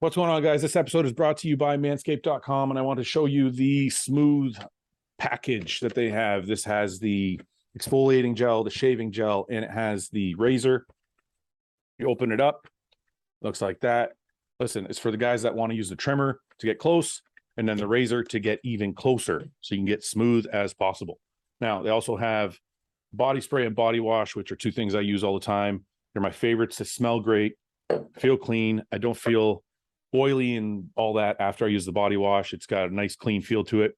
What's going on, guys? This episode is brought to you by Manscaped.com, and I want to show you the smooth package that they have. This has the exfoliating gel, the shaving gel, and it has the razor. You open it up, looks like that. Listen, it's for the guys that want to use the trimmer to get close, and then the razor to get even closer, so you can get smooth as possible. Now, they also have body spray and body wash, which are two things I use all the time. They're my favorites. They smell great, feel clean. I don't feel oily and all that after I use the body wash. It's got a nice clean feel to it.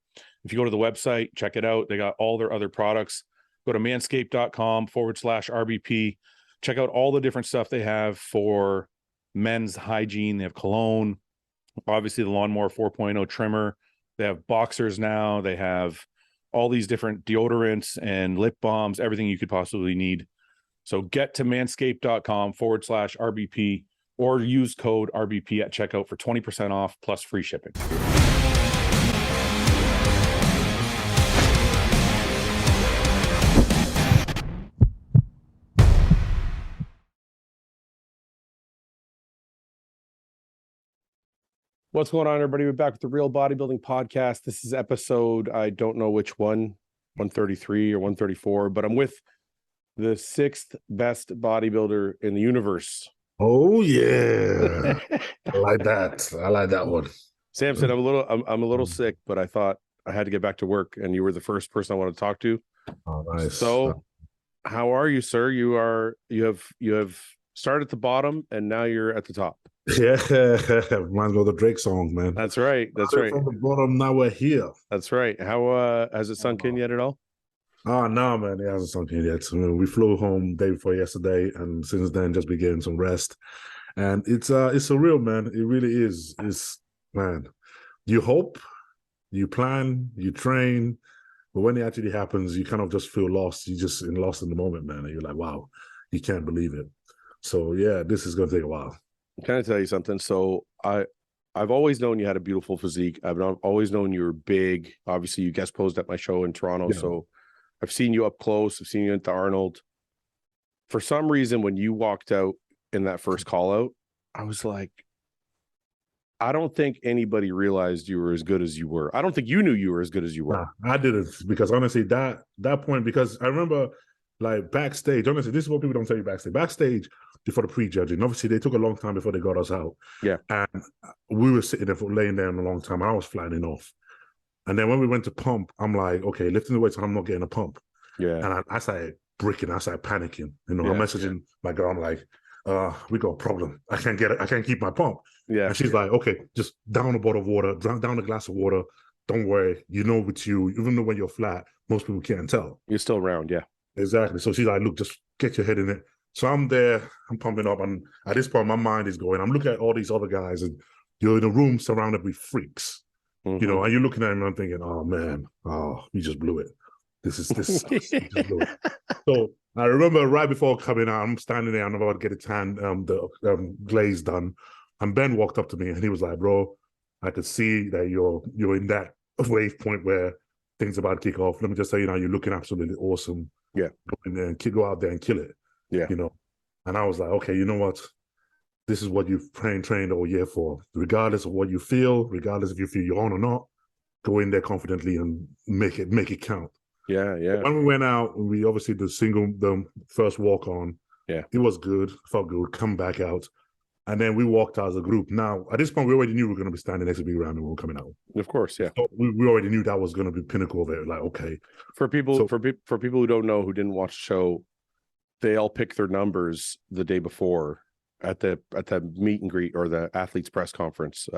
If you go to the website, check it out. They got all their other products. Go to manscaped.com/RBP. Check out all the different stuff they have for men's hygiene. They have cologne, obviously the Lawnmower 4.0 trimmer. They have boxers now. They have all these different deodorants and lip balms, everything you could possibly need. So get to manscaped.com/RBP or use code RBP at checkout for 20% off plus free shipping. What's going on, everybody? We're back with the Real Bodybuilding Podcast. This is episode, I don't know which one, 133 or 134, but I'm with the sixth best bodybuilder in the universe. Oh yeah, I like that. I like that one. Samson, I'm a little sick, but I thought I had to get back to work, and you were the first person I wanted to talk to. Oh, nice. So, how are you, sir? You have started at the bottom, and now you're at the top. Yeah, reminds me of the Drake song, man. That's right. That's right. From the bottom, now we're here. That's right. How has it sunk in yet at all? Oh no, man, it hasn't sunk in yet. I mean, we flew home day before yesterday, and since then, just been getting some rest. And it's surreal, man. It really is. It's, man, you hope, you plan, you train, but when it actually happens, you kind of just feel lost. You just lost in the moment, man. And you're like, wow, you can't believe it. So yeah, this is gonna take a while. Can I tell you something? So I've always known you had a beautiful physique. I've always known you were big. Obviously, you guest posed at my show in Toronto, so I've seen you up close. I've seen you at the Arnold. For some reason, when you walked out in that first call out, I was like, I don't think anybody realized you were as good as you were. I don't think you knew you were as good as you were. Nah, I didn't, because honestly, that point, because I remember like backstage, honestly, this is what people don't tell you backstage. Backstage, before the pre-judging, obviously they took a long time before they got us out. Yeah. And we were sitting there laying there in a long time. I was flying off. And then when we went to pump, I'm like, okay, lifting the weights, I'm not getting a pump. Yeah. And I started bricking, I started panicking. I'm messaging my girl, I'm like, we got a problem. I can't keep my pump. Yeah. And she's like, okay, just down a bottle of water, down a glass of water. Don't worry. With you, even though when you're flat, most people can't tell. You're still round, yeah. Exactly. So she's like, look, just get your head in it. So I'm there, I'm pumping up, and at this point, my mind is going. I'm looking at all these other guys, and you're in a room surrounded with freaks, and you're looking at them, and I'm thinking, oh man, you just blew it. This you just blew it. So I remember right before coming out, I'm standing there, I'm about to get a tan, the glaze done, and Ben walked up to me, and he was like, bro, I could see that you're in that wave point where things are about to kick off. Let me just tell you now, you're looking absolutely awesome. Yeah, go in there and go out there and kill it. Yeah. And I was like, okay, you know what? This is what you've trained all year for. Regardless of what you feel, regardless if you feel you're on or not, go in there confidently and make it count. Yeah, yeah. When we went out, we obviously the first walk on. Yeah. It was good, felt good, come back out. And then we walked out as a group. Now, at this point, we already knew we were going to be standing next to Big Ramy when we were coming out. Of course, yeah. So we already knew that was going to be the pinnacle of it. Like, okay. For people who don't know, who didn't watch the show, they all pick their numbers the day before at the meet and greet or the athletes press conference.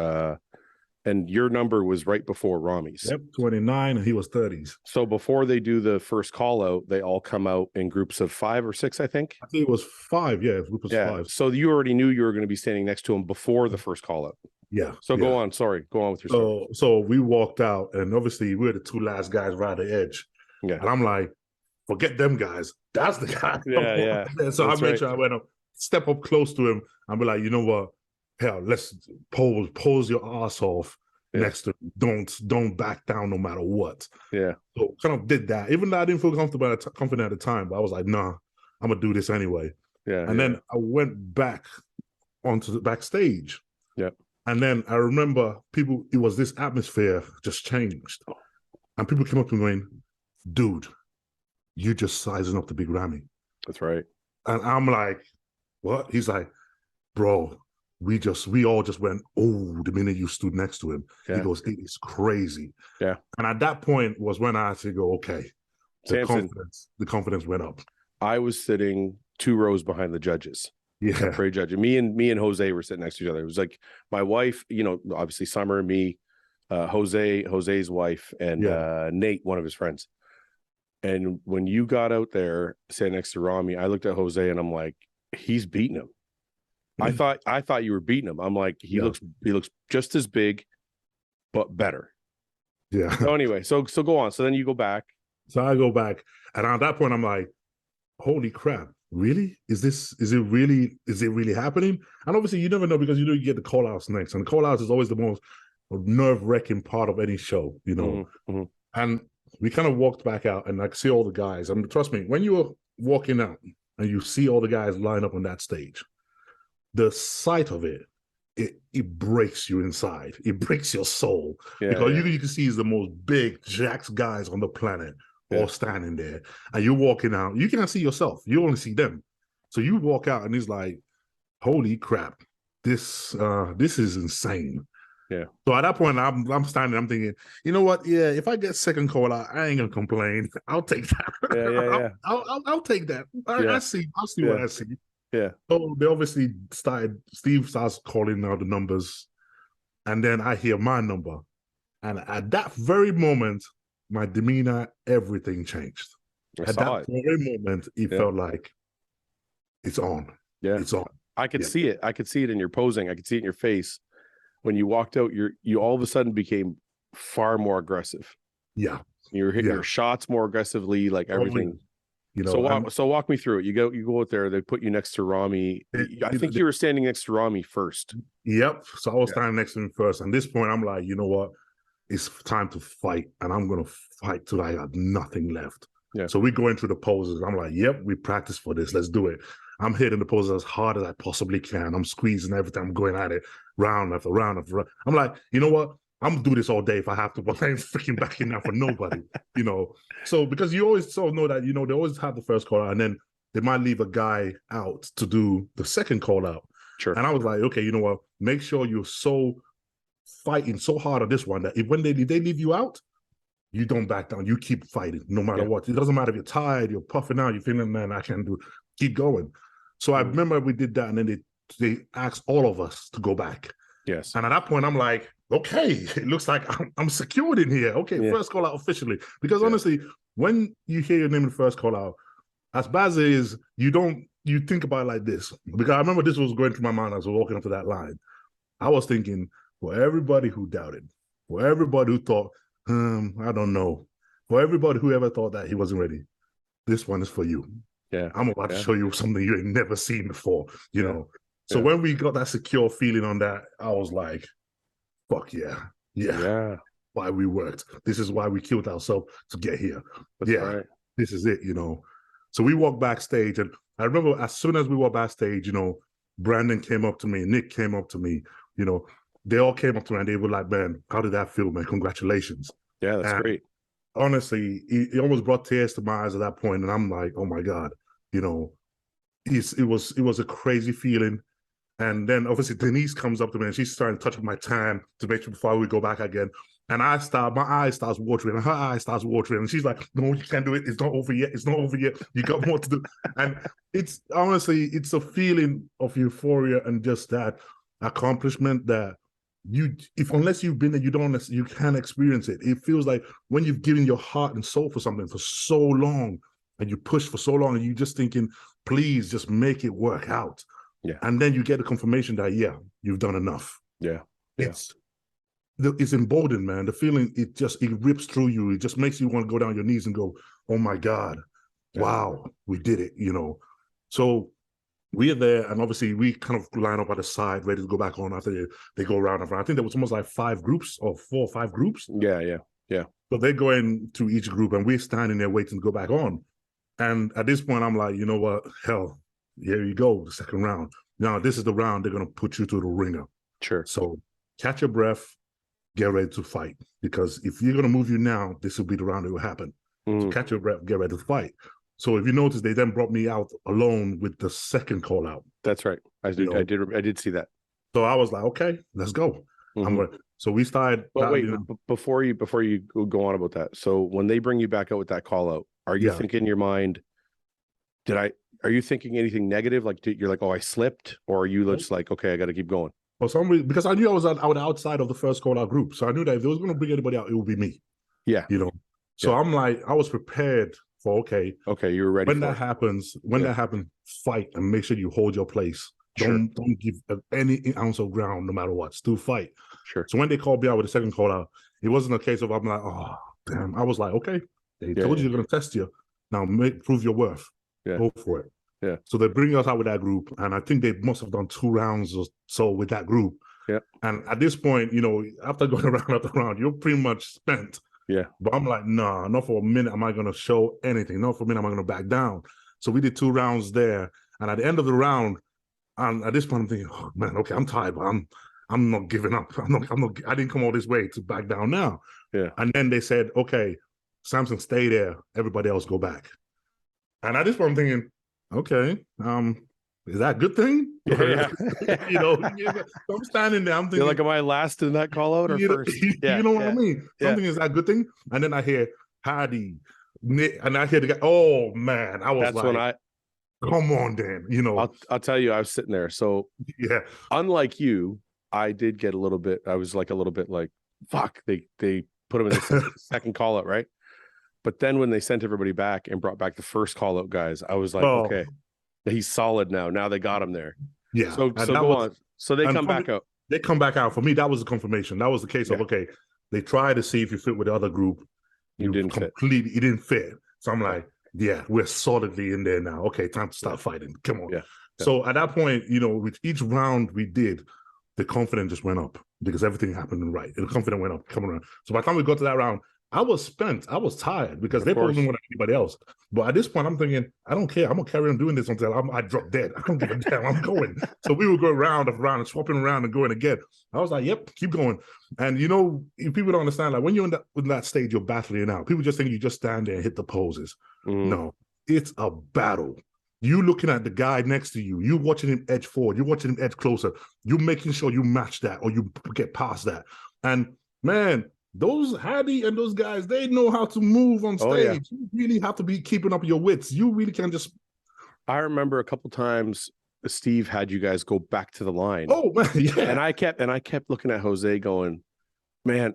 And your number was right before Ramy's. Yep, 29, and he was 30s. So before they do the first call out, they all come out in groups of 5 or 6, I think. I think it was 5, yeah. Group was 5. So you already knew you were going to be standing next to him before the first call out. Yeah. So go on. Sorry. Go on with your story. So we walked out, and obviously we were the two last guys right at the edge. Yeah. And I'm like, forget them guys. That's the guy. Yeah. So I made sure I went up, step up close to him, and be like, you know what? Hell, let's pose your ass off next to him. Don't back down no matter what. Yeah. So kind of did that. Even though I didn't feel confident at the time, but I was like, nah, I'm gonna do this anyway. Yeah. And then I went back onto the backstage. Yeah. And then I remember people, it was this atmosphere just changed. And people came up to me going, dude, you just sizing up the big Ramy. That's right. And I'm like, what? He's like, bro, we all just went, oh, the minute you stood next to him. Yeah. He goes, it is crazy. Yeah. And at that point was when I had to go, okay, the confidence went up. I was sitting 2 rows behind the judges. Yeah. Great judge. Me and Jose were sitting next to each other. It was like my wife, you know, obviously Summer and me, Jose's wife, and Nate, one of his friends. And when you got out there sitting next to Ramy, I looked at Jose and I'm like, he's beating him. I thought you were beating him. I'm like, he looks just as big, but better. Yeah. So anyway, so go on. So then you go back. So I go back, and at that point I'm like, holy crap, really? Is it really happening? And obviously you never know, because you know you get the call-outs next. And the call-outs is always the most nerve-wracking part of any show, you know. Mm-hmm. And we kind of walked back out, and I could see all the guys. And trust me, when you were walking out and you see all the guys line up on that stage, the sight of it breaks you inside. It breaks your soul. Because you can see it's the most big, jacked guys on the planet all standing there. And you're walking out. You can't see yourself. You only see them. So you walk out and it's like, holy crap, this is insane. Yeah. So at that point, I'm standing, I'm thinking, you know what? Yeah, if I get second call out, I ain't gonna complain. I'll take that. Yeah. I'll take that. I'll see what I see. Yeah. So they obviously Steve starts calling out the numbers, and then I hear my number. And at that very moment, my demeanor, everything changed. At that very moment, it felt like it's on. Yeah. It's on. I could see it. I could see it in your posing. I could see it in your face. When you walked out, you all of a sudden became far more aggressive. Yeah. You were hitting your shots more aggressively, like everything. You know, so walk me through it. You go out there, they put you next to Ramy. I think you were standing next to Ramy first. Yep. So I was standing next to him first. And at this point, I'm like, you know what? It's time to fight. And I'm gonna fight till I got nothing left. Yeah. So we're going through the poses. I'm like, yep, we practiced for this. Let's do it. I'm hitting the poses as hard as I possibly can. I'm squeezing everything. I'm going at it round after round after round. I'm like, you know what? I'm gonna do this all day if I have to, but I ain't freaking backing down for nobody, you know. So because you always sort of know that, you know, they always have the first call out, and then they might leave a guy out to do the second call out. Sure. And I was like, okay, you know what? Make sure you're so fighting so hard on this one that if they leave you out, you don't back down. You keep fighting no matter what. It doesn't matter if you're tired, you're puffing out, you're feeling, man, I can't do it. Keep going. So I remember we did that, and then they asked all of us to go back. Yes. And at that point, I'm like, okay, it looks like I'm secured in here. Okay, first call out officially. Because honestly, when you hear your name in the first call out, as bad as it is, you think about it like this. Because I remember this was going through my mind as I was walking up to that line. I was thinking, for everybody who doubted, for everybody who thought, I don't know, for everybody who ever thought that he wasn't ready, this one is for you. Yeah. I'm about to show you something you ain't never seen before, you know. So when we got that secure feeling on that, I was like, fuck yeah. Why we worked. This is why we killed ourselves to get here. That's right. This is it, you know. So we walked backstage, and I remember as soon as we walked backstage, you know, Brandon came up to me, Nick came up to me, you know, they all came up to me and they were like, man, how did that feel, man? Congratulations. Yeah, that's great. Honestly, it almost brought tears to my eyes at that point, and I'm like, oh my God, you know, it was a crazy feeling. And then obviously Denise comes up to me and she's starting to touch my tan to make sure before we go back again. And my eye starts watering and her eye starts watering. And she's like, no, you can't do it. It's not over yet. It's not over yet. You got more to do. And it's honestly, it's a feeling of euphoria and just that accomplishment that unless you've been there, you can't experience it. It feels like when you've given your heart and soul for something for so long and you push for so long and you just thinking, please just make it work out. Yeah. And then you get the confirmation that, you've done enough. Yeah. It's emboldened, man. The feeling, it rips through you. It just makes you want to go down your knees and go, oh my God, wow, we did it, you know. So we are there, and obviously we kind of line up at the side, ready to go back on after they go around. I think there was almost like 5 groups or 4 or 5 groups. Yeah. So they go into each group, and we're standing there waiting to go back on. And at this point, I'm like, you know what? Hell, here you go, the second round. Now, this is the round they're going to put you to the ringer. Sure. So catch your breath, get ready to fight. Because if you're going to move you now, this will be the round that will happen. So catch your breath, get ready to fight. So if you notice, they then brought me out alone with the second call out. That's right. I did see that. So I was like, okay, let's go. So we started. But wait, before you go on about that. So when they bring you back out with that call out, are you thinking in your mind, are you thinking anything negative? Like you're like, oh, I slipped, or are you just like, okay, I got to keep going? For some reason, because I knew I was outside of the first call out group, so I knew that if they was going to bring anybody out, it would be me. Yeah, So I'm like, I was prepared for okay, you were ready. When that happens, fight and make sure you hold your place. Don't give any ounce of ground, no matter what. Still fight. Sure. So when they called me out with the second call out, it wasn't a case of I'm like, oh damn. I was like, okay, they told you they're going to test you. Now prove your worth. Yeah. Go for it. Yeah. So they bring us out with that group, and I think they must have done 2 rounds or so with that group. Yeah. And at this point, after going around after round, you're pretty much spent. Yeah. But I'm like, nah, not for a minute am I going to show anything. Not for a minute am I going to back down. So we did 2 rounds there, and at the end of the round, and at this point I'm thinking, oh man, okay, I'm tired, but I'm not giving up. I didn't come all this way to back down now. Yeah. And then they said, okay, Samson, stay there. Everybody else go back. And at this point I'm thinking, okay, is that a good thing? Yeah. I'm standing there. I'm thinking, you're like, am I last in that call out or first? You know what I mean? Something is that a good thing? And then I hear Hadi, Nick, and I hear the guy. Oh man, I was like, come on, Dan. I'll tell you, I was sitting there. So unlike you, I did get a little bit. I was like a little bit like, fuck. They put him in the second call out, right? But then when they sent everybody back and brought back the first call out guys, I was like, okay, he's solid now. Now they got him there. Yeah. So go on. So they come back out. They come back out. For me, that was a confirmation. That was the case of, okay, they try to see if you fit with the other group. You didn't fit. So I'm like, yeah, we're solidly in there now. Okay, time to start fighting. Come on. Yeah. So at that point, with each round we did, the confidence just went up because everything happened right. And the confidence went up coming around. So by the time we got to that round, I was spent. I was tired because they probably didn't want anybody else. But at this point, I'm thinking, I don't care. I'm going to carry on doing this until I drop dead. I don't give a damn. I'm going. So we would go round after round and swapping around and going again. I was like, yep, keep going. And, if people don't understand, like when you're in that stage, you're battling out. People just think you just stand there and hit the poses. No, it's a battle. You looking at the guy next to you. You watching him edge forward. You watching him edge closer. You making sure you match that or you get past that. And, man, those Hadi and those guys, they know how to move on stage. You really have to be keeping up your wits. You really can't just. I remember a couple times Steve had you guys go back to the line. Oh man, yeah. And I kept looking at Jose, going, man,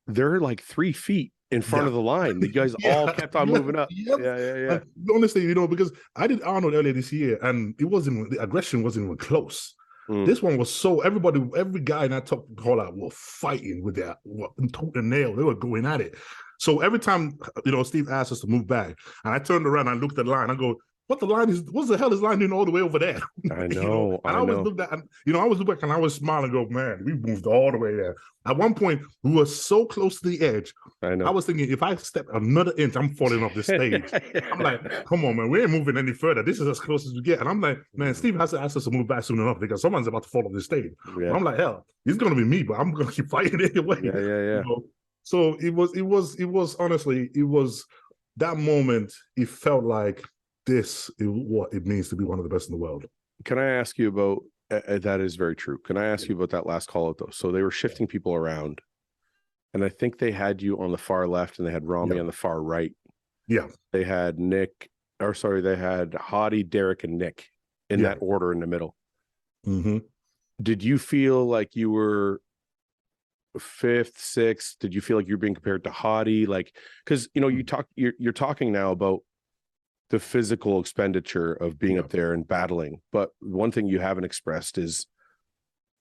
they're like 3 feet in front of the line. You guys all kept on moving up. Yep. Yeah. And honestly, because I did Arnold earlier this year, and the aggression wasn't even close. This one was every guy in that top call out were fighting with their tooth and nail. They were going at it. So every time, Steve asked us to move back, and I turned around and I looked at the line. I go, what the hell is line doing all the way over there? I know. And I always looked at, I always look back and I was smiling and go, man, we moved all the way there. At one point, we were so close to the edge. I know. I was thinking, if I step another inch, I'm falling off the stage. I'm like, come on, man, we ain't moving any further. This is as close as we get. And I'm like, man, Steve has to ask us to move back soon enough because someone's about to fall off the stage. Yeah. I'm like, hell, it's going to be me, but I'm going to keep fighting anyway. Yeah. So it was honestly, that moment, it felt like, this is what it means to be one of the best in the world. Can I ask you about that? Is very true. Can I ask you about that last call out though? So they were shifting people around, and I think they had you on the far left, and they had Ramy on the far right. Yeah, they had they had Hadi, Derek, and Nick in that order in the middle. Mm-hmm. Did you feel like you were 5th, 6th? Did you feel like you were being compared to Hadi? Like, because you're talking now about the physical expenditure of being up there and battling. But one thing you haven't expressed is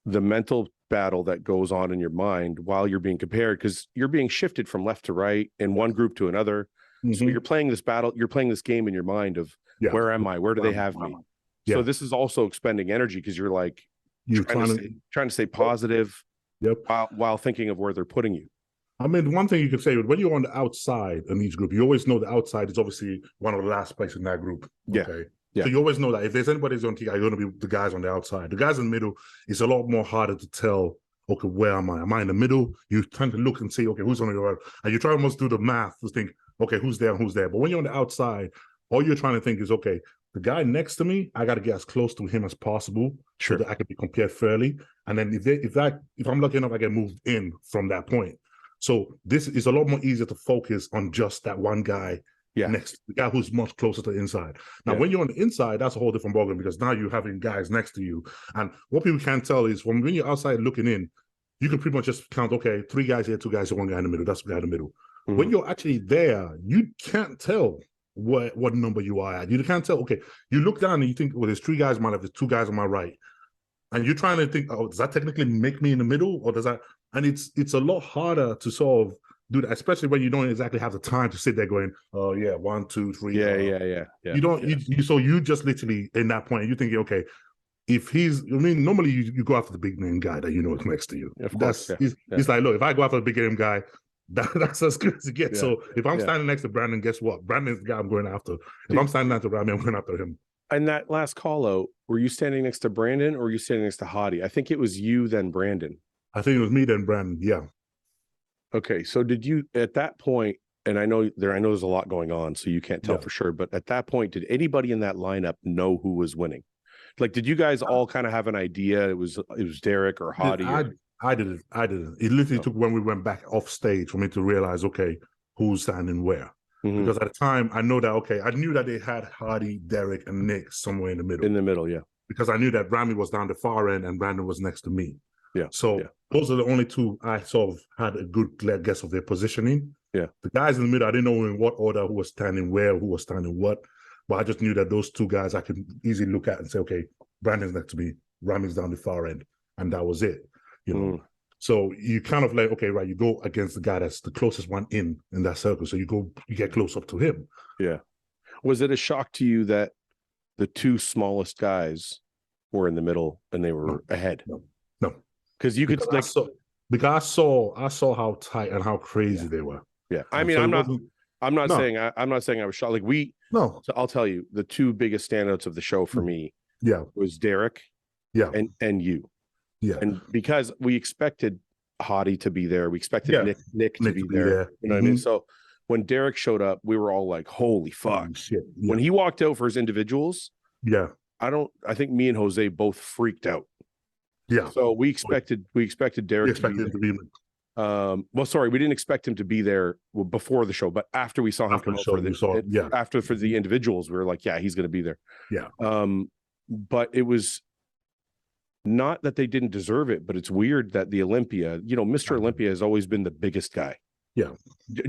the mental battle that goes on in your mind while you're being compared, because you're being shifted from left to right in one group to another. So you're playing this battle, you're playing this game in your mind of where am I? Where do they have me? So this is also expending energy because you're like trying to stay positive while thinking of where they're putting you. I mean, one thing you could say, when you're on the outside in each group, you always know the outside is obviously one of the last places in that group. Okay. Yeah. So you always know that if there's anybody's on TI, you're going to be the guys on the outside. The guys in the middle, it's a lot more harder to tell okay, where am I? Am I in the middle? You tend to look and say, okay, who's on the right? And you try to almost do the math to think, okay, who's there and who's there? But when you're on the outside, all you're trying to think is, okay, the guy next to me, I got to get as close to him as possible so that I can be compared fairly. And then if I'm lucky enough, I get moved in from that point. So this is a lot more easier to focus on just that one guy next to the guy who's much closer to the inside. Now, when you're on the inside, that's a whole different ballgame because now you're having guys next to you. And what people can't tell is when you're outside looking in, you can pretty much just count, okay, 3 guys here, 2 guys here, 1 guy in the middle. That's the guy in the middle. When you're actually there, you can't tell what number you are at. You can't tell, okay, you look down and you think, well, there's 3 guys on my left, there's 2 guys on my right. And you're trying to think, oh, does that technically make me in the middle? Or does that, and it's a lot harder to sort of do that, especially when you don't exactly have the time to sit there going, oh yeah, 1, 2, 3. Yeah. You don't, so you just literally in that point, you're thinking, okay, if he's, I mean, normally you go after the big name guy that you know is next to you. Of course, It's like, look, if I go after the big name guy, that's as good as it gets. So if I'm standing next to Brandon, guess what? Brandon's the guy I'm going after. If I'm standing next to Ramy, I'm going after him. And that last call out, were you standing next to Brandon or were you standing next to Hadi? I think it was you, then Brandon. I think it was me, then Brandon. Yeah. Okay. So did you, at that point, and I know there's a lot going on, so you can't tell for sure, but at that point, did anybody in that lineup know who was winning? Like, did you guys all kind of have an idea it was Derek or Hadi? I didn't. It literally took when we went back off stage for me to realize, okay, who's standing where. Because at the time, I know that, okay, I knew that they had Hadi, Derek, and Nick somewhere in the middle. In the middle, yeah. Because I knew that Ramy was down the far end and Brandon was next to me. Yeah. So those are the only 2 I sort of had a good guess of their positioning. Yeah. The guys in the middle, I didn't know in what order who was standing where, who was standing what. But I just knew that those 2 guys I could easily look at and say, okay, Brandon's next to me, Ramy's down the far end. And that was it. You know. So you kind of like, okay, right, you go against the guy that's the closest one in that circle. So you get close up to him. Yeah. Was it a shock to you that the 2 smallest guys were in the middle and they were ahead? No. Because you could like, I saw how tight and how crazy they were. Yeah. I mean, so I'm not saying I was shocked. Like so I'll tell you, the 2 biggest standouts of the show for me was Derek and you. Yeah. And because we expected Hadi to be there, we expected Nick to be there. You know what I mean? So when Derek showed up, we were all like, holy fuck. Shit. Yeah. When he walked out for his individuals, I think me and Jose both freaked out. Yeah. So we expected Derek to be there. Well, sorry, we didn't expect him to be there before the show, but after we saw him come out for the individuals, we were like, yeah, he's going to be there. Yeah. But it was not that they didn't deserve it, but it's weird that the Olympia, you know, Mr. Olympia has always been the biggest guy. Yeah.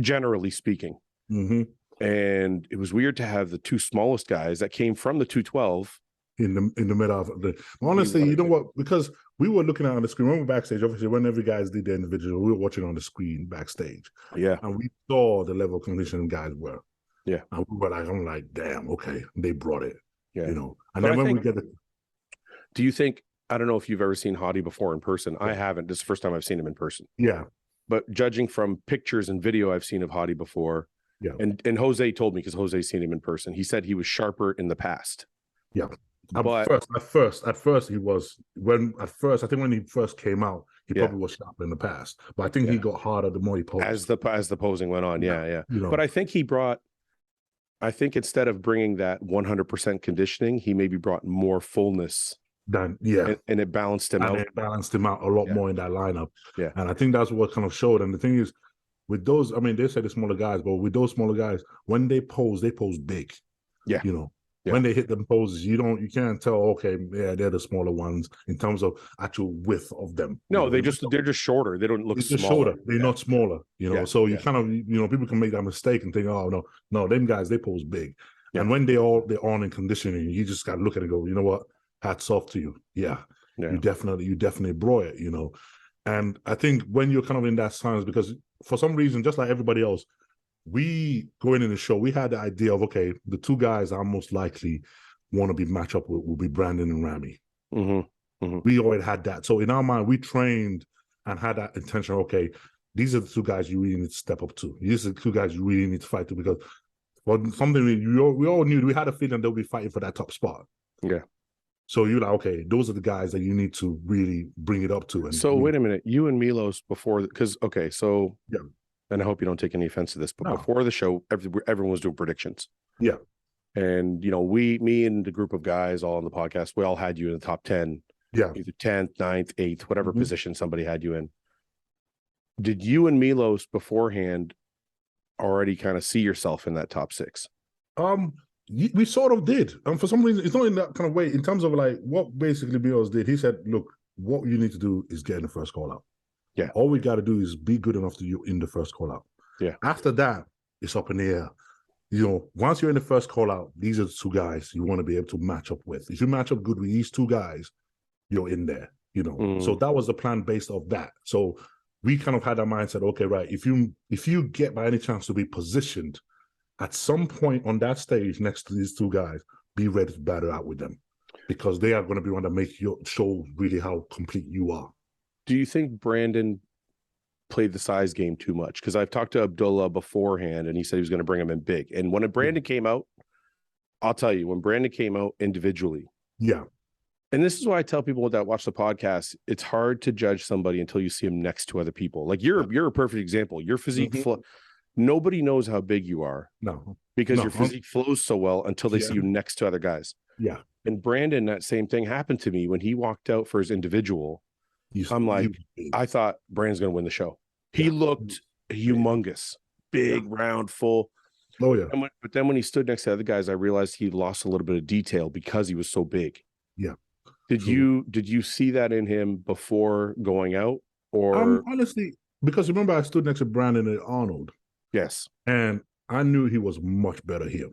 Generally speaking. And it was weird to have the 2 smallest guys that came from the 212 in the middle of the. Honestly, you know what? Because we were looking at on the screen when we were backstage. Obviously, when every guys did their individual, we were watching on the screen backstage. Yeah, and we saw the level of condition guys were. Yeah, and we were like, I'm like, damn, okay, they brought it. Yeah, you know. And then when we get the. Do you think? I don't know if you've ever seen Hadi before in person. I haven't. This is the first time I've seen him in person. Yeah, but judging from pictures and video I've seen of Hadi before. Yeah, and Jose told me because Jose's seen him in person. He said he was sharper in the past. Yeah. At first he was I think when he first came out, he probably was sharper in the past. But I think he got harder the more he posed. As the posing went on, yeah. You know. But I think instead of bringing that 100% conditioning, he maybe brought more fullness. And it balanced him out. It balanced him out a lot more in that lineup. Yeah. And I think that's what kind of showed. And the thing is, with those, I mean, they say the smaller guys, but with those smaller guys, when they pose big. Yeah. You know. Yeah. When they hit them poses, you can't tell. Okay, yeah, they're the smaller ones in terms of actual width of them. No, they're just shorter. They don't look smaller. Shorter. They're not smaller. You know, so you kind of people can make that mistake and think, oh no, them guys they pose big. Yeah. And when they're on in conditioning, you just got to look at it and go, you know what, hats off to you. Yeah. You definitely brought it. You know, and I think when you're kind of in that science, because for some reason, just like everybody else. We going in the show, we had the idea of, okay, the 2 guys I most likely want to be matched up with will be Brandon and Ramy. We already had that. So in our mind, we trained and had that intention, okay, these are the 2 guys you really need to step up to. These are the 2 guys you really need to fight to because something we all knew, we had a feeling they'll be fighting for that top spot. Yeah. So you're like, okay, those are the guys that you need to really bring it up to. And So wait a minute, you and Milos before, because okay, so yeah, and I hope you don't take any offense to this, but no, before the show, everyone was doing predictions. yeah, And me and the group of guys all on the podcast, we all had you in the top 10, yeah. either 10th, 9th, 8th, whatever Mhm. position somebody had you in. Did you and Milos beforehand already kind of see yourself in that top 6? We sort of did. And for some reason, it's not in that kind of way. In terms of like what basically Milos did, he said, look, what you need to do is get in the first call out. Yeah. All we got to do is be good enough to you in the first call out. Yeah. After that, it's up in the air. You know, once you're in the first call out, these are the 2 guys you want to be able to match up with. If you match up good with these 2 guys, you're in there, you know. So that was the plan based off that. So we kind of had that mindset, okay, right, if you get by any chance to be positioned at some point on that stage next to these 2 guys, be ready to battle out with them, because they are going to be one to make your show really how complete you are. Do you think Brandon played the size game too much? Because I've talked to Abdullah beforehand and he said he was going to bring him in big. And when Brandon came out, I'll tell you, when Brandon came out individually. Yeah. And this is why I tell people that watch the podcast, it's hard to judge somebody until you see them next to other people. Like you're a perfect example. Your physique nobody knows how big you are. No. Because your physique flows so well until they see you next to other guys. Yeah. And Brandon, that same thing happened to me when he walked out for his individual. I'm like, I thought Brandon's going to win the show. He looked humongous, big, round, full. Oh, yeah. But then when he stood next to other guys, I realized he lost a little bit of detail because he was so big. Yeah. Did you see that in him before going out? Or honestly, because remember I stood next to Brandon at Arnold. Yes. And I knew he was much better here.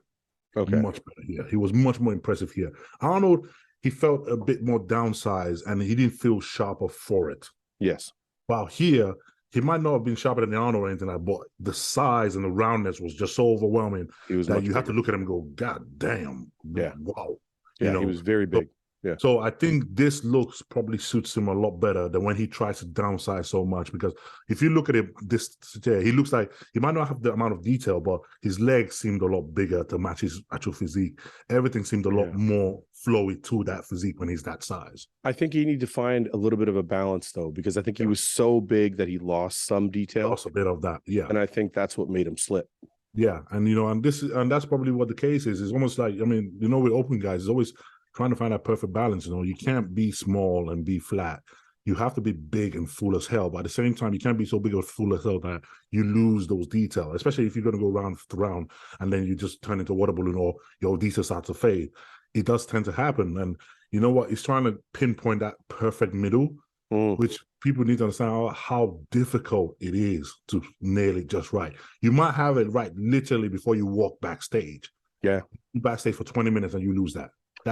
Okay. Much better here. He was much more impressive here. Arnold, he felt a bit more downsized and he didn't feel sharper for it. Yes. While here, he might not have been sharper than the Arnold or anything like that, but the size and the roundness was just so overwhelming that you have to look at him and go, God damn. Yeah. Wow. Yeah, he was very big. Yeah. So I think this looks probably suits him a lot better than when he tries to downsize so much, because if you look at him, he looks like he might not have the amount of detail, but his legs seemed a lot bigger to match his actual physique. Everything seemed a lot more flowy to that physique when he's that size. I think you need to find a little bit of a balance though, because I think he was so big that he lost some detail. Lost a bit of that, yeah. And I think that's what made him slip. Yeah, and and that's probably what the case is. It's almost like, with open guys, it's always trying to find that perfect balance. You can't be small and be flat. You have to be big and full as hell, but at the same time, you can't be so big or full as hell that you lose those details, especially if you're going to go round to round and then you just turn into a water balloon or your details start to fade. It does tend to happen. And you know what? He's trying to pinpoint that perfect middle, which people need to understand how difficult it is to nail it just right. You might have it right literally before you walk backstage. Yeah. You backstage for 20 minutes and you lose that.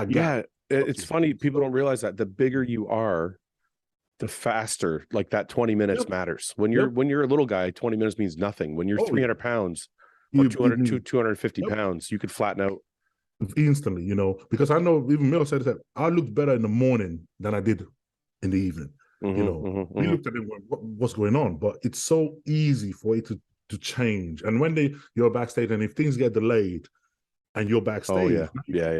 Yeah, it's funny. People don't realize that the bigger you are, the faster like that 20 minutes matters. When you're a little guy, 20 minutes means nothing. When you're 300 pounds or 250 pounds, you could flatten out instantly, because I know even Milos said that I looked better in the morning than I did in the evening. We looked at it, what's going on, but it's so easy for it to change. And when you're backstage and if things get delayed, and you're backstage. You're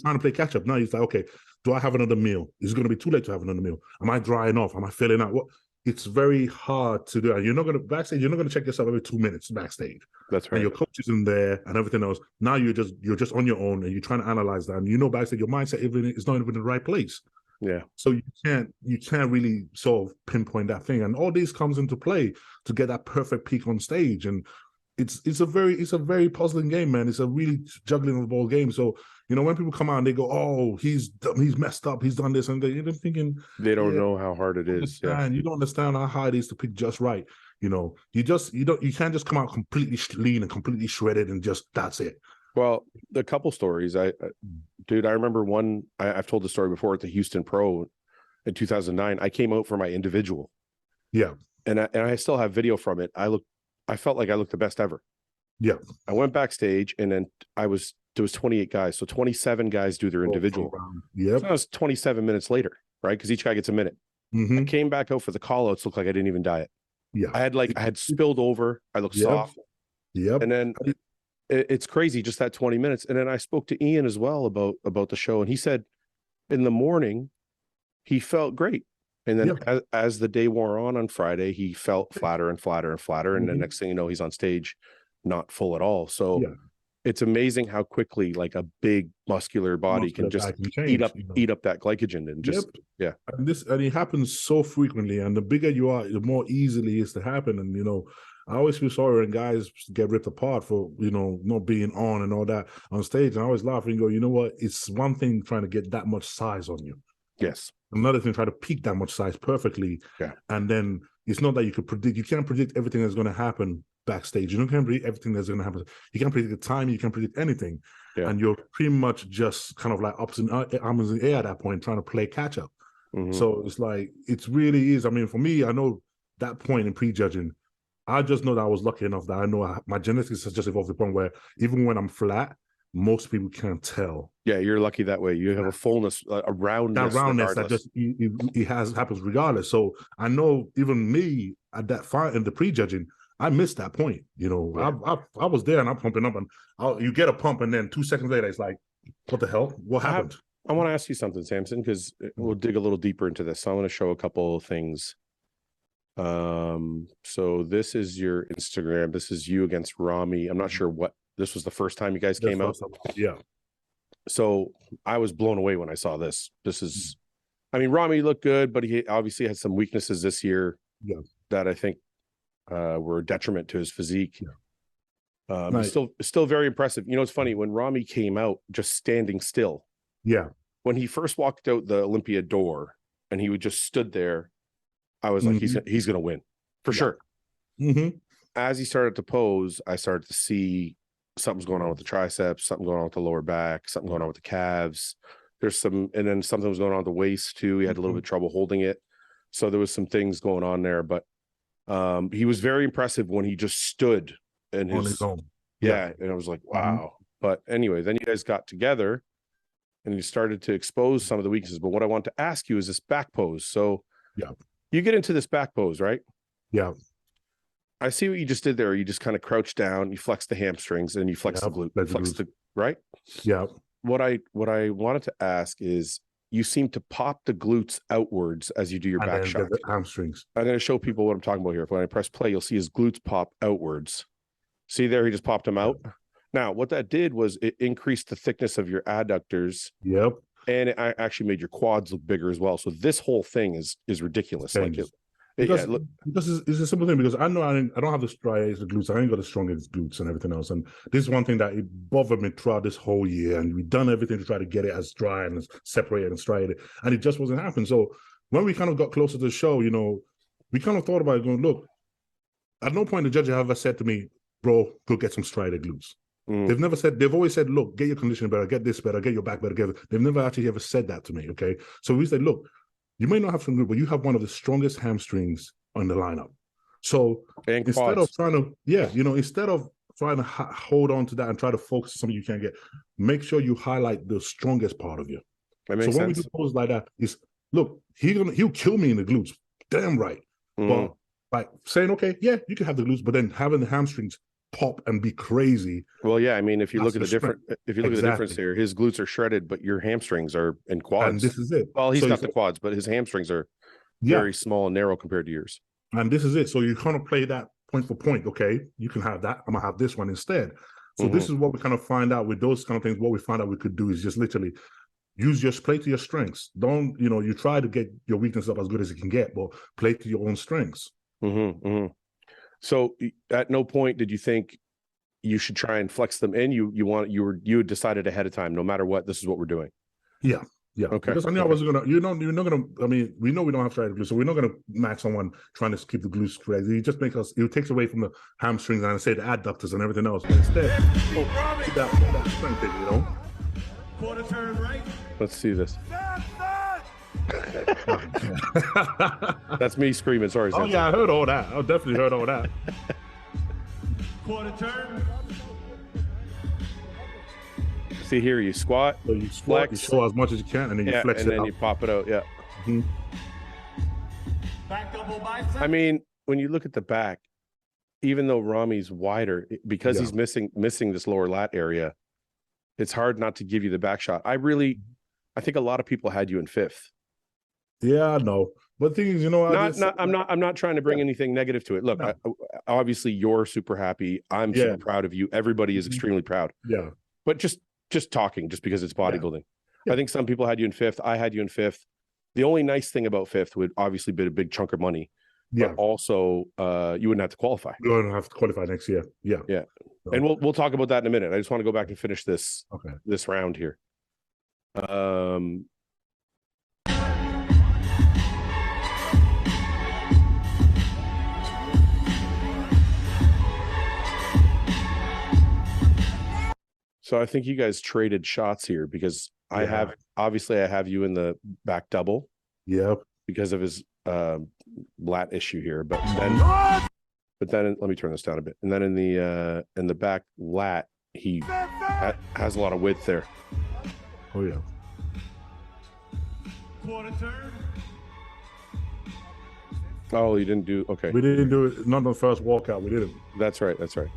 trying to play catch up. Now you're like, okay, do I have another meal? Is it going to be too late to have another meal? Am I drying off? Am I filling out? It's very hard to do. And you're not going to check yourself every 2 minutes backstage. That's right. And your coach is in there and everything else. Now you're just on your own and you're trying to analyze that. And backstage, your mindset is not even in the right place. Yeah. So you can't really sort of pinpoint that thing. And all this comes into play to get that perfect peak on stage. And it's a very puzzling game, man. It's a really juggling of the ball game. So, when people come out and they go, oh, he's messed up, he's done this, and they're thinking they don't know how hard it is. Yeah. You don't understand how hard it is to pick just right. You can't just come out completely lean and completely shredded and just that's it. Well, a couple stories. I remember one. I've told the story before at the Houston Pro in 2009. I came out for my individual. Yeah, and I still have video from it. I felt like I looked the best ever. Yeah. I went backstage and then there was 28 guys. So 27 guys do their individual. Yeah. So that was 27 minutes later, right? Because each guy gets a minute. I came back out for the callouts, looked like I didn't even diet. Yeah. I had spilled over. I looked soft. Yep. And then it's crazy, just that 20 minutes. And then I spoke to Ian as well about the show. And he said, in the morning, he felt great. And then as the day wore on Friday, he felt flatter and flatter and flatter. And the next thing you know, he's on stage, not full at all. So it's amazing how quickly like a big muscular body can just eat up that glycogen and just and it happens so frequently. And the bigger you are, the more easily it's to happen. And I always feel sorry when guys get ripped apart for not being on and all that on stage. And I always laugh and go, you know what? It's one thing trying to get that much size on you. Yes. Another thing, try to peak that much size perfectly. Yeah. And then it's not that you can't predict everything that's going to happen backstage. You can't predict everything that's going to happen. You can't predict the time. You can't predict anything. Yeah. And you're pretty much just kind of like arms in the air at that point, trying to play catch up. So it's like, it really is. I mean, for me, I know that point in prejudging, I just know that I was lucky enough that I know my genetics has just evolved to the point where even when I'm flat, most people can't tell. Yeah, you're lucky that way. You have a fullness, a roundness. That roundness that just it happens regardless. So I know even me at that fight in the prejudging, I missed that point. I was there and I'm pumping up, and you get a pump, and then 2 seconds later it's like, what the hell? What happened? I want to ask you something, Samson, because we'll dig a little deeper into this. So I'm going to show a couple of things. So this is your Instagram. This is you against Ramy. I'm not sure what. This was the first time you guys came out. Yeah. So I was blown away when I saw this. This is, I mean, Ramy looked good, but he obviously had some weaknesses this year that I think were a detriment to his physique. Nice. Still very impressive. It's funny when Ramy came out just standing still. Yeah. When he first walked out the Olympia door and he would just stood there, I was like, he's going to win for sure. As he started to pose, I started to see something's going on with the triceps, something going on with the lower back, something going on with the calves. And then something was going on with the waist too. He had a little bit of trouble holding it. So there was some things going on there, but he was very impressive when he just stood on his own. Yeah. And I was like, wow. But anyway, then you guys got together and you started to expose some of the weaknesses. But what I want to ask you is this back pose. So you get into this back pose, right? Yeah. I see what you just did there. You just kind of crouch down, you flex the hamstrings, and you flex the glute. Right? Yeah. What I wanted to ask is, you seem to pop the glutes outwards as you do your back shot. The hamstrings. I'm going to show people what I'm talking about here. When I press play, you'll see his glutes pop outwards. See there, he just popped them out. Now, what that did was it increased the thickness of your adductors. Yep. And it actually made your quads look bigger as well. So this whole thing is ridiculous. Because it's a simple thing, because I know I don't have the strongest glutes. I ain't got the strongest glutes and everything else. And this is one thing that it bothered me throughout this whole year. And we've done everything to try to get it as dry and as separated and striated. And it just wasn't happening. So when we kind of got closer to the show, we kind of thought about it going, look, at no point the judge ever said to me, bro, go get some striated glutes. They've always said, look, get your conditioning better, get this better, get your back better. They've never actually ever said that to me. Okay. So we said, look, you may not have some glute, but you have one of the strongest hamstrings on the lineup. So instead of trying to hold on to that and try to focus on something you can't get, make sure you highlight the strongest part of you. That makes sense. We do poses like that, is look, he'll kill me in the glutes, damn right. But like saying, okay, yeah, you can have the glutes, but then having the hamstrings pop and be crazy. Well, yeah, I mean, if you look at the difference here, his glutes are shredded, but your hamstrings are and quads. And this is it. Well, he's got the quads, but his hamstrings are very small and narrow compared to yours. And this is it. So you kind of play that point for point. Okay, you can have that. I'm gonna have this one instead. So this is what we kind of find out with those kind of things. What we find out we could do is just literally use play to your strengths. Don't, you try to get your weakness up as good as you can get, but play to your own strengths. So at no point did you think you should try and flex them in? You had decided ahead of time, no matter what, this is what we're doing. Yeah. Okay. Because I knew I wasn't gonna. You're not gonna. I mean, we know we don't have striated glutes, so we're not gonna match someone trying to keep the glutes crazy. It just makes us. It takes away from the hamstrings and I say the adductors and everything else. But instead, keep that strength in, Quarter turn right. Let's see this. That's me screaming. Sorry. Oh yeah, I heard all that. I definitely heard all that. Quarter turn. See here, you squat. So you squat, flex, you show as much as you can, and then you flex and then you pop it out. Yeah. Back double bicep. I mean, when you look at the back, even though Ramy's wider, because he's missing this lower lat area, it's hard not to give you the back shot. I really, I think a lot of people had you in 5th. Yeah, I know. But the thing is, I'm not trying to bring anything negative to it. Look, No. obviously you're super happy. I'm super proud of you. Everybody is extremely proud. Yeah. But just talking, just because it's bodybuilding. Yeah. I think some people had you in 5th. I had you in 5th. The only nice thing about 5th would obviously be a big chunk of money. Yeah. But also you wouldn't have to qualify. You don't have to qualify next year. Yeah. Yeah. So, And we'll talk about that in a minute. I just want to go back and finish this round here. So I think you guys traded shots here because I have you in the back double. Yep. Because of his lat issue here. But then let me turn this down a bit. And then in the back lat, he has a lot of width there. Oh yeah. Quarter turn. Oh, you didn't do okay. We didn't do it. Not on the first walkout. We didn't. That's right. That's right.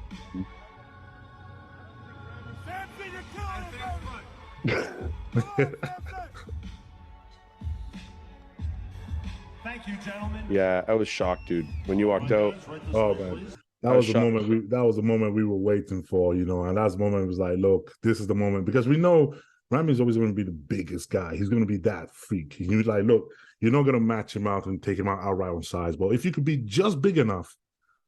Thank you, gentlemen. Yeah, I was shocked, dude, when you walked out. Oh man, that was the moment. That was the moment we were waiting for, you know. And that moment was like, look, this is the moment, because we know Ramy's always going to be the biggest guy. He's going to be that freak. He was like, look, you're not going to match him out and take him out outright on size, but if you could be just big enough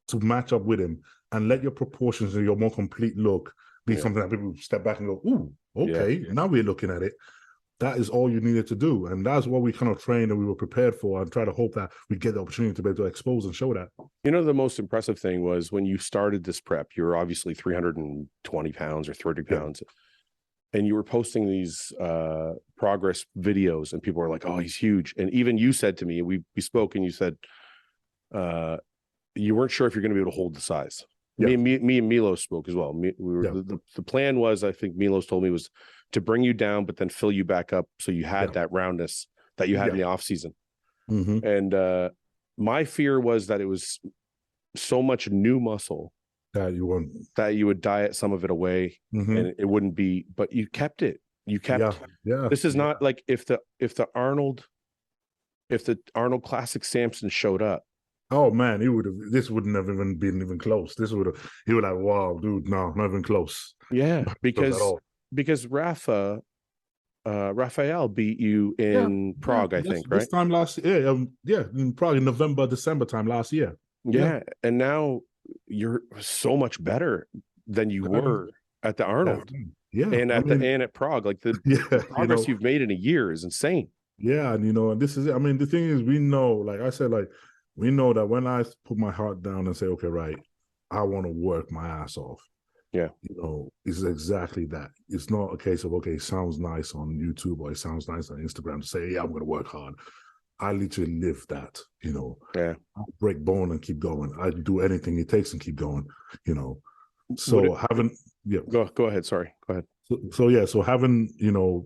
to match up with him and let your proportions and your more complete look be something that people step back and go, ooh, okay, now we're looking at it. That is all you needed to do. And that's what we kind of trained and we were prepared for, and try to hope that we get the opportunity to be able to expose and show that. You know, the most impressive thing was when you started this prep, you were obviously 320 pounds or 30 pounds. And you were posting these progress videos and people were like, oh, he's huge. And even you said to me, we spoke and you said you weren't sure if you're going to be able to hold the size. Me and Milos spoke as well. The plan was, I think Milos told me, was to bring you down, but then fill you back up so you had that roundness that you had in the off season. And my fear was that it was so much new muscle that you would diet some of it away and it wouldn't be, but you kept it. You kept this is not like if the Arnold Classic Samson showed up. Oh man, this wouldn't have even been close. He would like, wow, dude, no, not even close. Yeah, because Raphael beat you in Prague, I think, right? This time last year, in Prague in November, December time last year. Yeah, and now you're so much better than you were at the Arnold. Yeah, and at Prague, like the progress you've made in a year is insane. Yeah, and and this is it. I mean, the thing is, we know, like I said, like we know that when I put my heart down and say, okay, right, I want to work my ass off. Yeah. It's exactly that. It's not a case of, okay, it sounds nice on YouTube or it sounds nice on Instagram to say, yeah, I'm going to work hard. I literally live that, I break bone and keep going. I do anything it takes and keep going, So go ahead. Sorry. Go ahead. So having,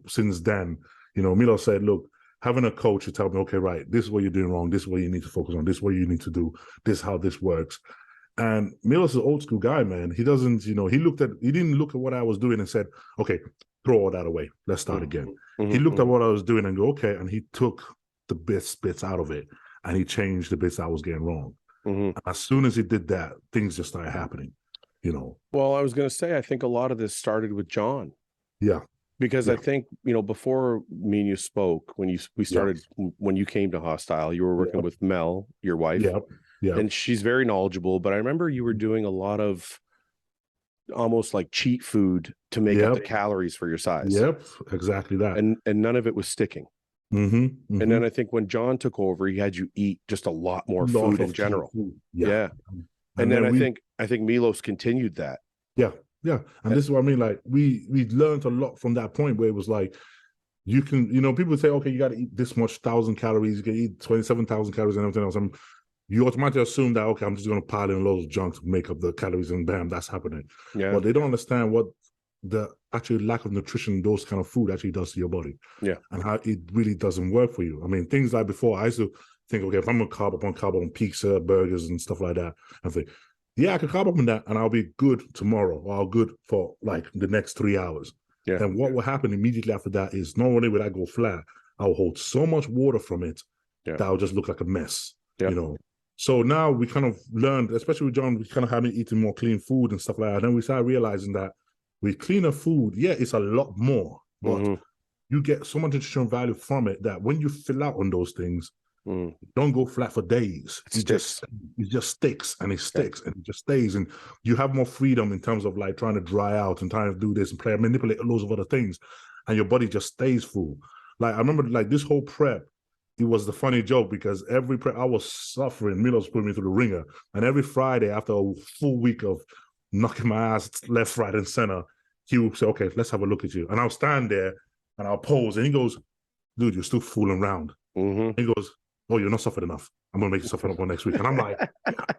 since then, Milos said, look, having a coach who tell me, okay, right, this is what you're doing wrong. This is what you need to focus on. This is what you need to do. This is how this works. And Milos is an old school guy, man. He doesn't, he didn't look at what I was doing and said, okay, throw all that away. Let's start again. He looked at what I was doing and go, okay. And he took the best bits out of it and he changed the bits I was getting wrong. And as soon as he did that, things just started happening, Well, I was going to say, I think a lot of this started with John. Yeah. Because I think, before me and you spoke, when you came to Hostile, you were working with Mel, your wife. Yeah. And she's very knowledgeable, but I remember you were doing a lot of almost like cheat food to make up the calories for your size. Yep, exactly that. And none of it was sticking. And then I think when John took over, he had you eat just a lot more food in general. Yeah. And then I think Milos continued that. Yeah. And this is what I mean. Like we learned a lot from that point where it was like, you can, people say, okay, you got to eat this much 1,000 calories, you can eat 27,000 calories and everything else. And you automatically assume that, okay, I'm just going to pile in loads of junk to make up the calories and bam, that's happening. Yeah. But they don't understand what the actual lack of nutrition, those kind of food actually does to your body. Yeah. And how it really doesn't work for you. I mean, things like before, I used to think, okay, if I'm going to carb up on pizza, burgers and stuff like that, I think, yeah, I can carb up on that and I'll be good tomorrow or I'll good for like the next 3 hours. Yeah. And what will happen immediately after that is not only would I go flat, I will hold so much water from it that I'll just look like a mess, you know. So now we kind of learned, especially with John, we kind of having eating more clean food and stuff like that. And then we started realizing that with cleaner food, it's a lot more, but you get so much nutritional value from it that when you fill out on those things, don't go flat for days. It just sticks and it sticks and it just stays. And you have more freedom in terms of like trying to dry out and trying to do this and manipulate loads of other things. And your body just stays full. Like I remember like this whole prep, it was the funny joke because every prep I was suffering. Milos put me through the ringer. And every Friday after a full week of knocking my ass left, right, and center, he would say, okay, let's have a look at you. And I'll stand there and I'll pose. And he goes, dude, you're still fooling around. He goes, oh, you're not suffered enough. I'm going to make you suffer enough next week. And I'm like,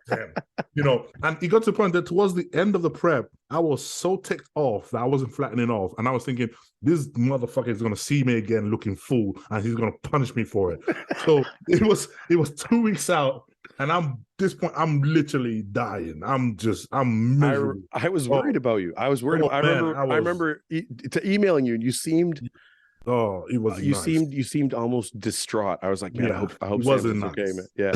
damn. You know, and it got to the point that towards the end of the prep, I was so ticked off that I wasn't flattening off. And I was thinking, this motherfucker is going to see me again looking full and he's going to punish me for it. So it was 2 weeks out. And this point, I'm literally dying. I'm miserable. I was worried about you. I was worried. I remember emailing you and you seemed... Oh, it was you nice. You seemed almost distraught. I was like, man, I hope wasn't nice. Okay, man. Yeah.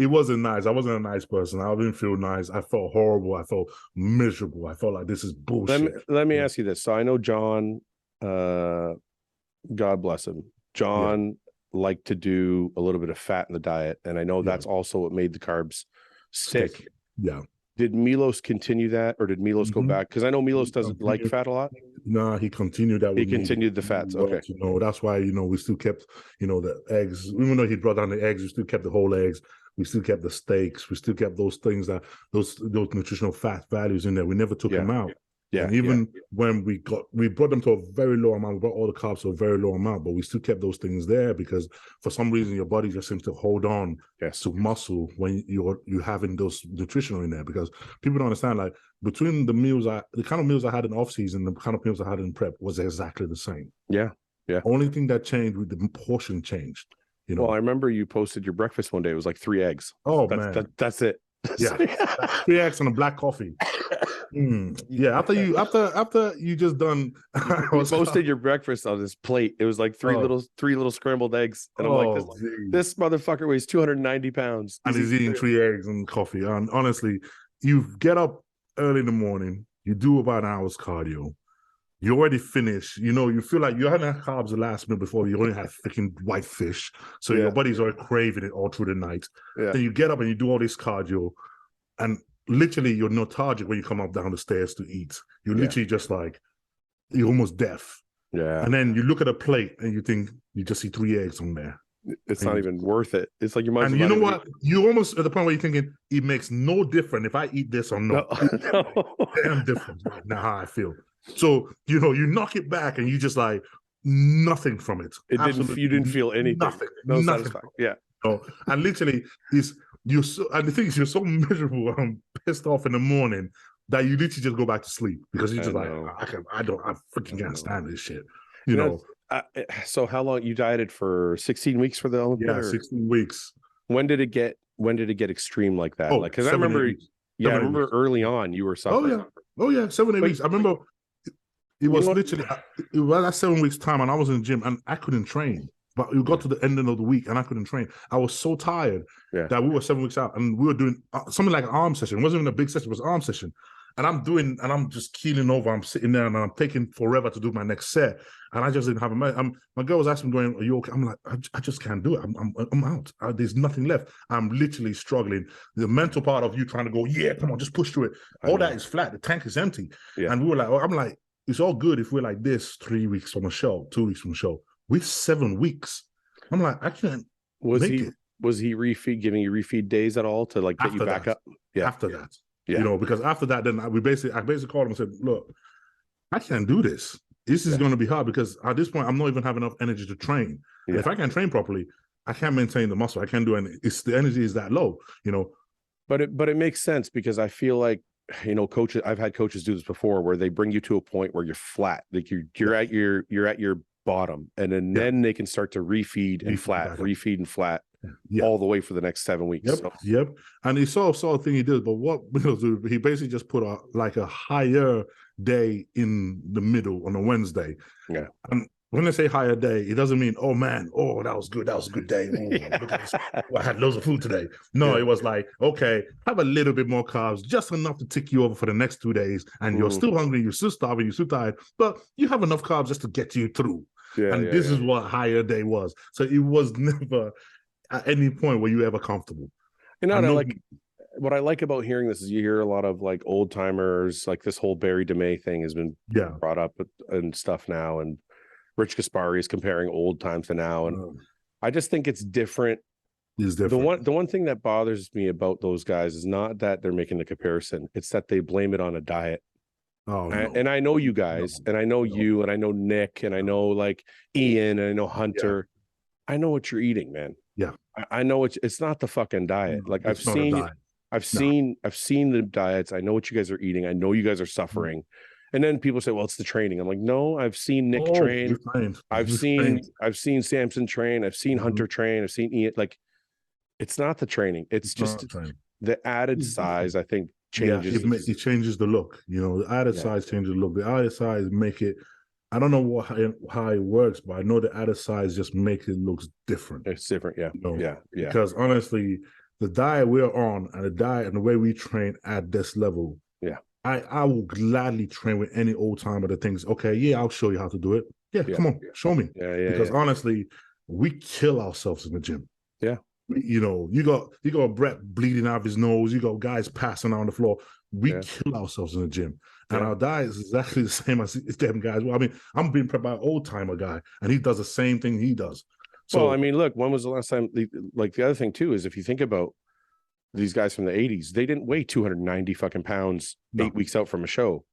It wasn't nice. I wasn't a nice person. I didn't feel nice. I felt horrible. I felt miserable. I felt like this is bullshit. Let me ask you this. So I know John, God bless him. John liked to do a little bit of fat in the diet. And I know that's also what made the carbs stick. Yeah. Did Milos continue that, or did Milos go back? Because I know Milos doesn't like fat a lot. No, he continued that. He continued the fats. Okay. You know, that's why, you know, we still kept, you know, the eggs. Even though he brought down the eggs, we still kept the whole eggs. We still kept the steaks. We still kept those things those nutritional fat values in there. We never took them out. Yeah. And even when we brought them to a very low amount, we brought all the carbs to a very low amount, but we still kept those things there because for some reason your body just seems to hold on to muscle when you're having those nutritional in there, because people don't understand, like between the kind of meals I had in off season, the kind of meals I had in prep was exactly the same. Yeah. Yeah. Only thing that changed with the portion changed. You know? Well, I remember you posted your breakfast one day. It was like 3 eggs. Oh, man. That's it. Yeah. 3 eggs and a black coffee. Yeah, after you just done you posted your breakfast on this plate. It was like three little scrambled eggs. And I'm like, this motherfucker weighs 290 pounds. And he's eating 3 eggs and coffee. And honestly, you get up early in the morning, you do about an hour's cardio, you already finish, you know, you feel like you hadn't had carbs the last meal before, you only had freaking white fish. So your body's already craving it all through the night. Yeah. Then you get up and you do all this cardio, and literally you're lethargic when you come up down the stairs to eat. You're literally just like, you're almost deaf. Yeah. And then you look at a plate and you think you just see 3 eggs on there. It's not even worth it. It's like you might. And you know what? You're almost at the point where you're thinking it makes no difference if I eat this or not. No. Damn difference right now how I feel. So, you know, you knock it back and you just like nothing from it. You didn't feel anything. Nothing. Satisfaction. Yeah. No. And literally and the thing is, you're so miserable and pissed off in the morning that you literally just go back to sleep because you're just like, I freaking can't stand this shit. You know. So how long you dieted for 16 weeks for the Olympic? Yeah, 16 weeks. When did it get extreme like that? Like, because I remember, I remember early on you were suffering. Oh yeah, 7 8 weeks. I remember it was literally it was that 7 weeks time, and I was in the gym and I couldn't train. But we got to the end of the week and I couldn't train. I was so tired that we were 7 weeks out and we were doing something like an arm session. It wasn't even a big session, it was an arm session. And I'm just keeling over. I'm sitting there and I'm taking forever to do my next set. And I just didn't have my girl was asking me, going, are you okay? I'm like, I just can't do it. I'm out. There's nothing left. I'm literally struggling. The mental part of you trying to go, yeah, come on, just push through it. All that is flat. The tank is empty. Yeah. And we were like, I'm like, it's all good if we're like this 3 weeks from a show, 2 weeks from a show. We're 7 weeks. I'm like, I can't Was he giving you refeed days at all to like get you back up? Yeah. After that. Yeah. You know, because after that, then I basically called him and said, look, I can't do this. This is going to be hard because at this point, I'm not even having enough energy to train. Yeah. And if I can't train properly, I can't maintain the muscle. I can't do anything. The energy is that low, you know. But it makes sense because I feel like, you know, coaches, I've had coaches do this before where they bring you to a point where you're flat. Like you're at your bottom, and then they can start to refeed and flat all the way for the next 7 weeks. Yep. And he saw a thing he did, but what Milos did, he basically just put a higher day in the middle on a Wednesday. Yeah. And when they say higher day, it doesn't mean, oh man, oh, that was good. That was a good day. Oh, look at this. Oh, I had loads of food today. No, it was like, okay, have a little bit more carbs, just enough to tick you over for the next 2 days. And you're still hungry, you're still starving, you're still tired, but you have enough carbs just to get you through. This is what higher day was. So it was never at any point were you ever comfortable. And what I like about hearing this is you hear a lot of like old timers, like this whole Barry DeMay thing has been brought up and stuff now. And Rich Gaspari is comparing old times to now. And I just think it's different. It's different. The one thing that bothers me about those guys is not that they're making the comparison. It's that they blame it on a diet. Oh, no. And I know you guys, and I know you, and I know Nick, and I know like Ian, and I know Hunter. Yeah. I know what you're eating, man. Yeah, I know it's not the fucking diet. No, like I've seen the diets. I know what you guys are eating. I know you guys are suffering. And then people say, well, it's the training. I'm like, no, I've seen Nick train. I've seen Samson train. I've seen Hunter train. I've seen Ian. Like, it's not the training. It's just the added size, I think, changes. Yeah, it changes the look. You know, the added size changes the look. The added size make it, I don't know how it works, but I know the added size just makes it look different. It's different, yeah. You know? Because honestly, the diet we're on and the diet and the way we train at this level, I will gladly train with any old timer that thinks, okay, I'll show you how to do it. Come on, show me. Because honestly, we kill ourselves in the gym. Yeah. You know, you got Brett bleeding out of his nose, you got guys passing on the floor. We kill ourselves in the gym. And our diet is exactly the same as them guys. Well, I mean, I'm being prepped by an old timer guy, and he does the same thing he does. So, well, I mean, look, when was the last time? Like the other thing too is if you think about these guys from the 80s, they didn't weigh 290 fucking pounds 8 weeks out from a show.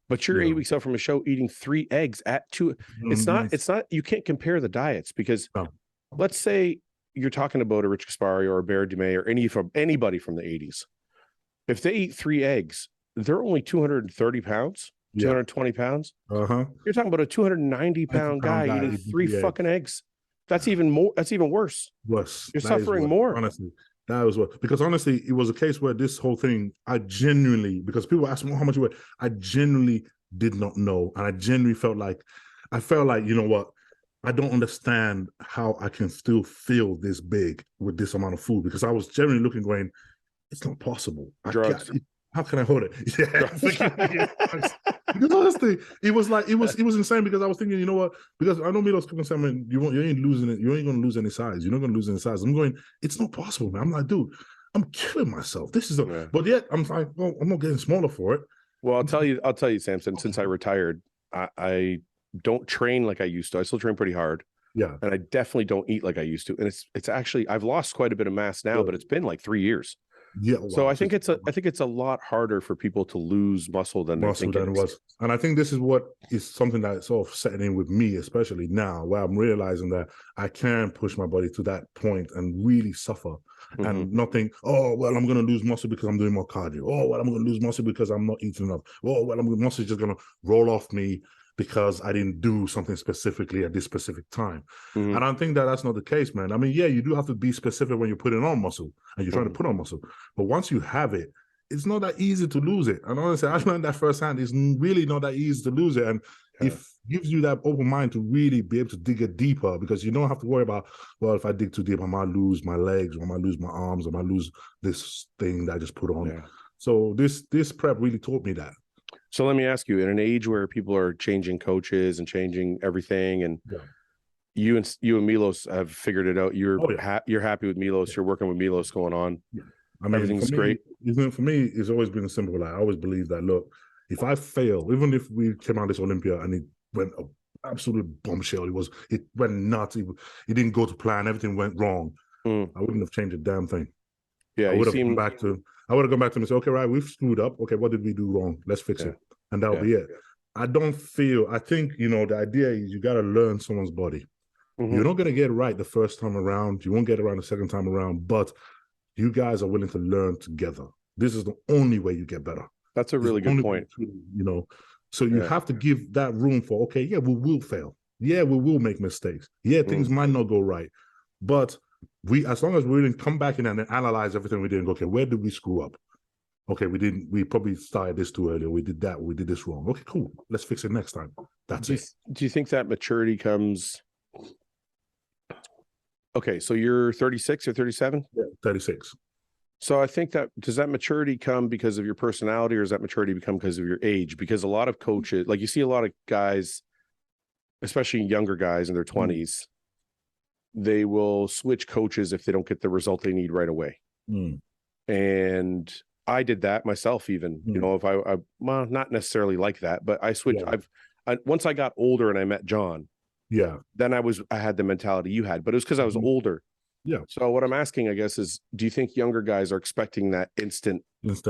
But you're 8 weeks out from a show eating 3 eggs at 2. It's not, you can't compare the diets because let's say you're talking about a Rich Gaspari or a Barry DeMay or anybody from the 80s. If they eat 3 eggs, they're only 230 pounds, 220 pounds. You're talking about a 290 pound guy eating 3 fucking eggs. That's even more. That's even worse. You're suffering more. Honestly, that was what, because honestly, it was a case where this whole thing, I genuinely, because people asked me how much you weigh, I genuinely did not know. And I genuinely felt like, you know what? I don't understand how I can still feel this big with this amount of food, because I was generally looking, going, it's not possible. How can I hold it? Because honestly, it was insane, because I was thinking, you know what? Because I know Milos could say, man, you ain't losing it. You ain't going to lose any size. You're not going to lose any size. I'm going, it's not possible, man. I'm like, dude, I'm killing myself. This is but yet I'm like, well, I'm not getting smaller for it. Well, I'll tell you, Samson, since I retired, I don't train like I used to. I still train pretty hard. Yeah. And I definitely don't eat like I used to. And it's actually, I've lost quite a bit of mass now, but it's been like 3 years. Yeah. So I think it's a lot harder for people to lose muscle than they think it was. And I think this is what is something that's sort of setting in with me, especially now, where I'm realizing that I can push my body to that point and really suffer and not think, oh, well, I'm going to lose muscle because I'm doing more cardio. Oh, well, I'm going to lose muscle because I'm not eating enough. Oh, well, muscle is just going to roll off me because I didn't do something specifically at this specific time. And I think that that's not the case, man. I mean, you do have to be specific when you're putting on muscle and you're trying to put on muscle. But once you have it, it's not that easy to lose it. And honestly, I learned that firsthand. It's really not that easy to lose it. And it gives you that open mind to really be able to dig it deeper, because you don't have to worry about, well, if I dig too deep, I might lose my legs, or I might lose my arms, or I might lose this thing that I just put on. Yeah. So this prep really taught me that. So let me ask you, in an age where people are changing coaches and changing everything, and you and Milos have figured it out. You're happy with Milos. You're working with Milos going on. Yeah. I mean, everything's great. For me, it's always been simple. Like, I always believe that, look, if I fail, even if we came out this Olympia and it went an absolute bombshell, it went nuts. It didn't go to plan. Everything went wrong. I wouldn't have changed a damn thing. Yeah, I would have gone back to him and said, okay, right, we've screwed up. Okay, what did we do wrong? Let's fix it. And that'll be it. I think, the idea is you got to learn someone's body. You're not going to get it right the first time around. You won't get it right the second time around, but you guys are willing to learn together. This is the only way you get better. That's a really good point. So you have to give that room for, okay, we will fail. Yeah, we will make mistakes. Yeah, things might not go right. But as long as we didn't come back in and analyze everything we did and go, okay, where did we screw up? okay, we probably started this too early. We did that. We did this wrong. Okay, cool. Let's fix it next time. That's it. Do you think that maturity comes? Okay, so you're 36 or 37? Yeah, 36. So I think does that maturity come because of your personality, or does that maturity become because of your age? Because a lot of coaches, like you see a lot of guys, especially younger guys in their 20s, they will switch coaches if they don't get the result they need right away. And I did that myself, even, you know, if I well, not necessarily like that, but I switched. Once I got older and I met John, then I had the mentality you had, but it was because I was older. Yeah. So what I'm asking, I guess, is do you think younger guys are expecting that instant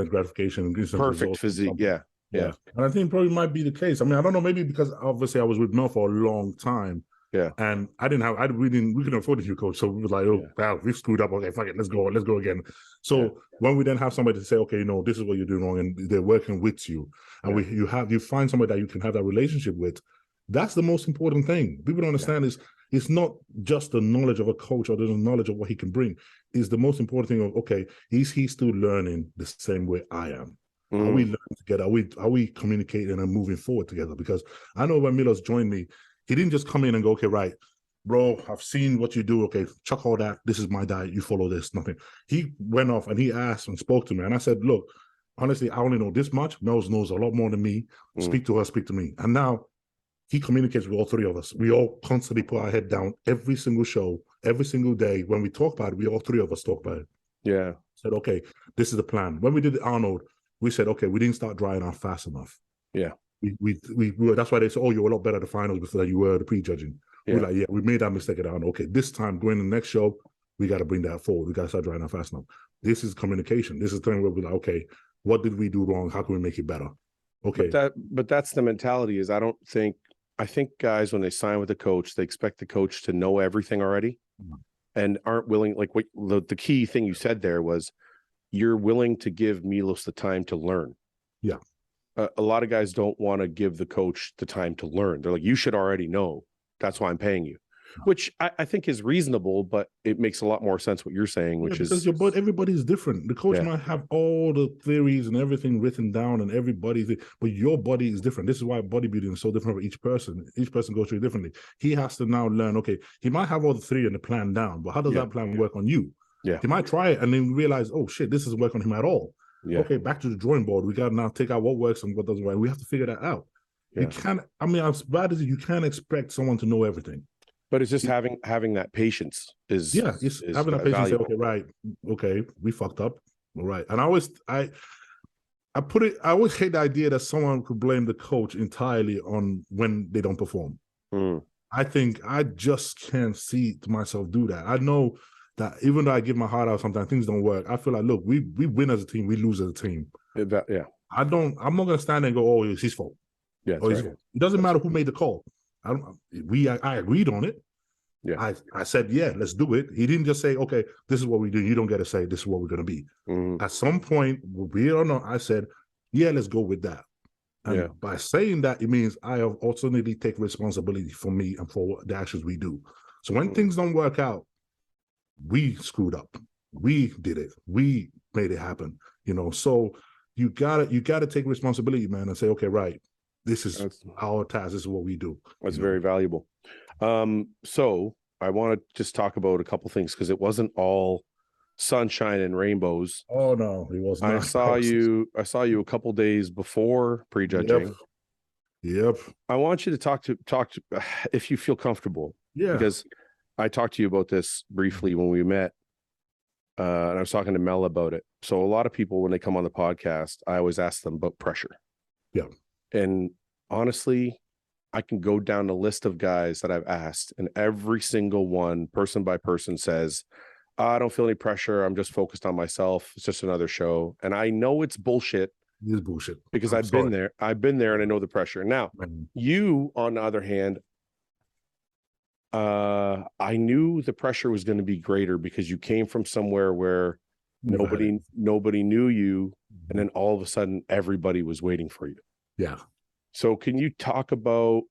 gratification, perfect physique? Yeah. And I think probably might be the case. I mean, I don't know, maybe because obviously I was with Mel for a long time. Yeah. And we couldn't afford a new coach. So we were like, wow, we've screwed up. Okay, fuck it, let's go again. So when we then have somebody to say, okay, no, this is what you're doing wrong, and they're working with you, and you find somebody that you can have that relationship with, that's the most important thing. People don't understand is it's not just the knowledge of a coach or the knowledge of what he can bring. Is the most important thing of, okay, is he still learning the same way I am? Are we learning together? Are we communicating and moving forward together? Because I know when Milos joined me, he didn't just come in and go, okay, right, bro, I've seen what you do. Okay, chuck all that. This is my diet. You follow this, nothing. He went off and he asked and spoke to me. And I said, look, honestly, I only know this much. Mels knows a lot more than me. Speak to her, speak to me. And now he communicates with all three of us. We all constantly put our head down every single show, every single day. When we talk about it, we all three of us talk about it. Yeah. Said, okay, this is the plan. When we did Arnold, we said, okay, we didn't start drying out fast enough. Yeah. We were, that's why they said, oh, you're a lot better at the finals before you were the prejudging. Yeah. We're like, yeah, we made that mistake at Arnold. Okay, this time going to the next show, we got to bring that forward. We got to start drying out fast enough. This is communication. This is the thing where we're like, okay, what did we do wrong? How can we make it better? Okay. But that's the mentality. Is I think guys, when they sign with a coach, they expect the coach to know everything already and aren't willing, like what the key thing you said there was, you're willing to give Milos the time to learn. Yeah. A lot of guys don't want to give the coach the time to learn. They're like, you should already know. That's why I'm paying you, which I think is reasonable, but it makes a lot more sense what you're saying, which is because everybody's different. The coach might have all the theories and everything written down and but your body is different. This is why bodybuilding is so different for each person. Each person goes through it differently. He has to now learn, okay, he might have all the theory and the plan down, but how does that plan work on you? Yeah. He might try it and then realize, oh shit, this doesn't work on him at all. Yeah. Okay, back to the drawing board. We got to now take out what works and what doesn't work. We have to figure that out. Yeah. You can't, I mean, as bad as you can't expect someone to know everything. But it's just having that patience is having that patience. Say, okay, right, okay, we fucked up. All right. And I always hate the idea that someone could blame the coach entirely on when they don't perform. I think I just can't see myself do that. I know that even though I give my heart out, sometimes things don't work. I feel like, look, we win as a team, we lose as a team. I'm not gonna stand there and go, oh, it's his fault. Yeah, it doesn't matter who made the call. I agreed on it. Yeah. I said, yeah, let's do it. He didn't just say, okay, this is what we do. You don't get to say this is what we're gonna be. At some point, we don't know. I said, yeah, let's go with that. And by saying that, it means I also need to take responsibility for me and for the actions we do. So when things don't work out, we screwed up. We did it. We made it happen. So you gotta take responsibility, man, and say, okay, right, this is our task. This is what we do. That's very valuable. So I want to just talk about a couple things because it wasn't all sunshine and rainbows. Oh no, it was not. I saw you a couple days before prejudging. Yep. I want you to talk to if you feel comfortable. Yeah. Because I talked to you about this briefly when we met. And I was talking to Mel about it. So a lot of people, when they come on the podcast, I always ask them about pressure. Yeah. And honestly, I can go down the list of guys that I've asked, and every single one, person by person, says, I don't feel any pressure. I'm just focused on myself. It's just another show. And I know it's bullshit. It is bullshit. Because I've been there. I've been there and I know the pressure. Now, you, on the other hand, I knew the pressure was going to be greater because you came from somewhere where nobody knew you, and then all of a sudden everybody was waiting for you. Yeah. So can you talk about,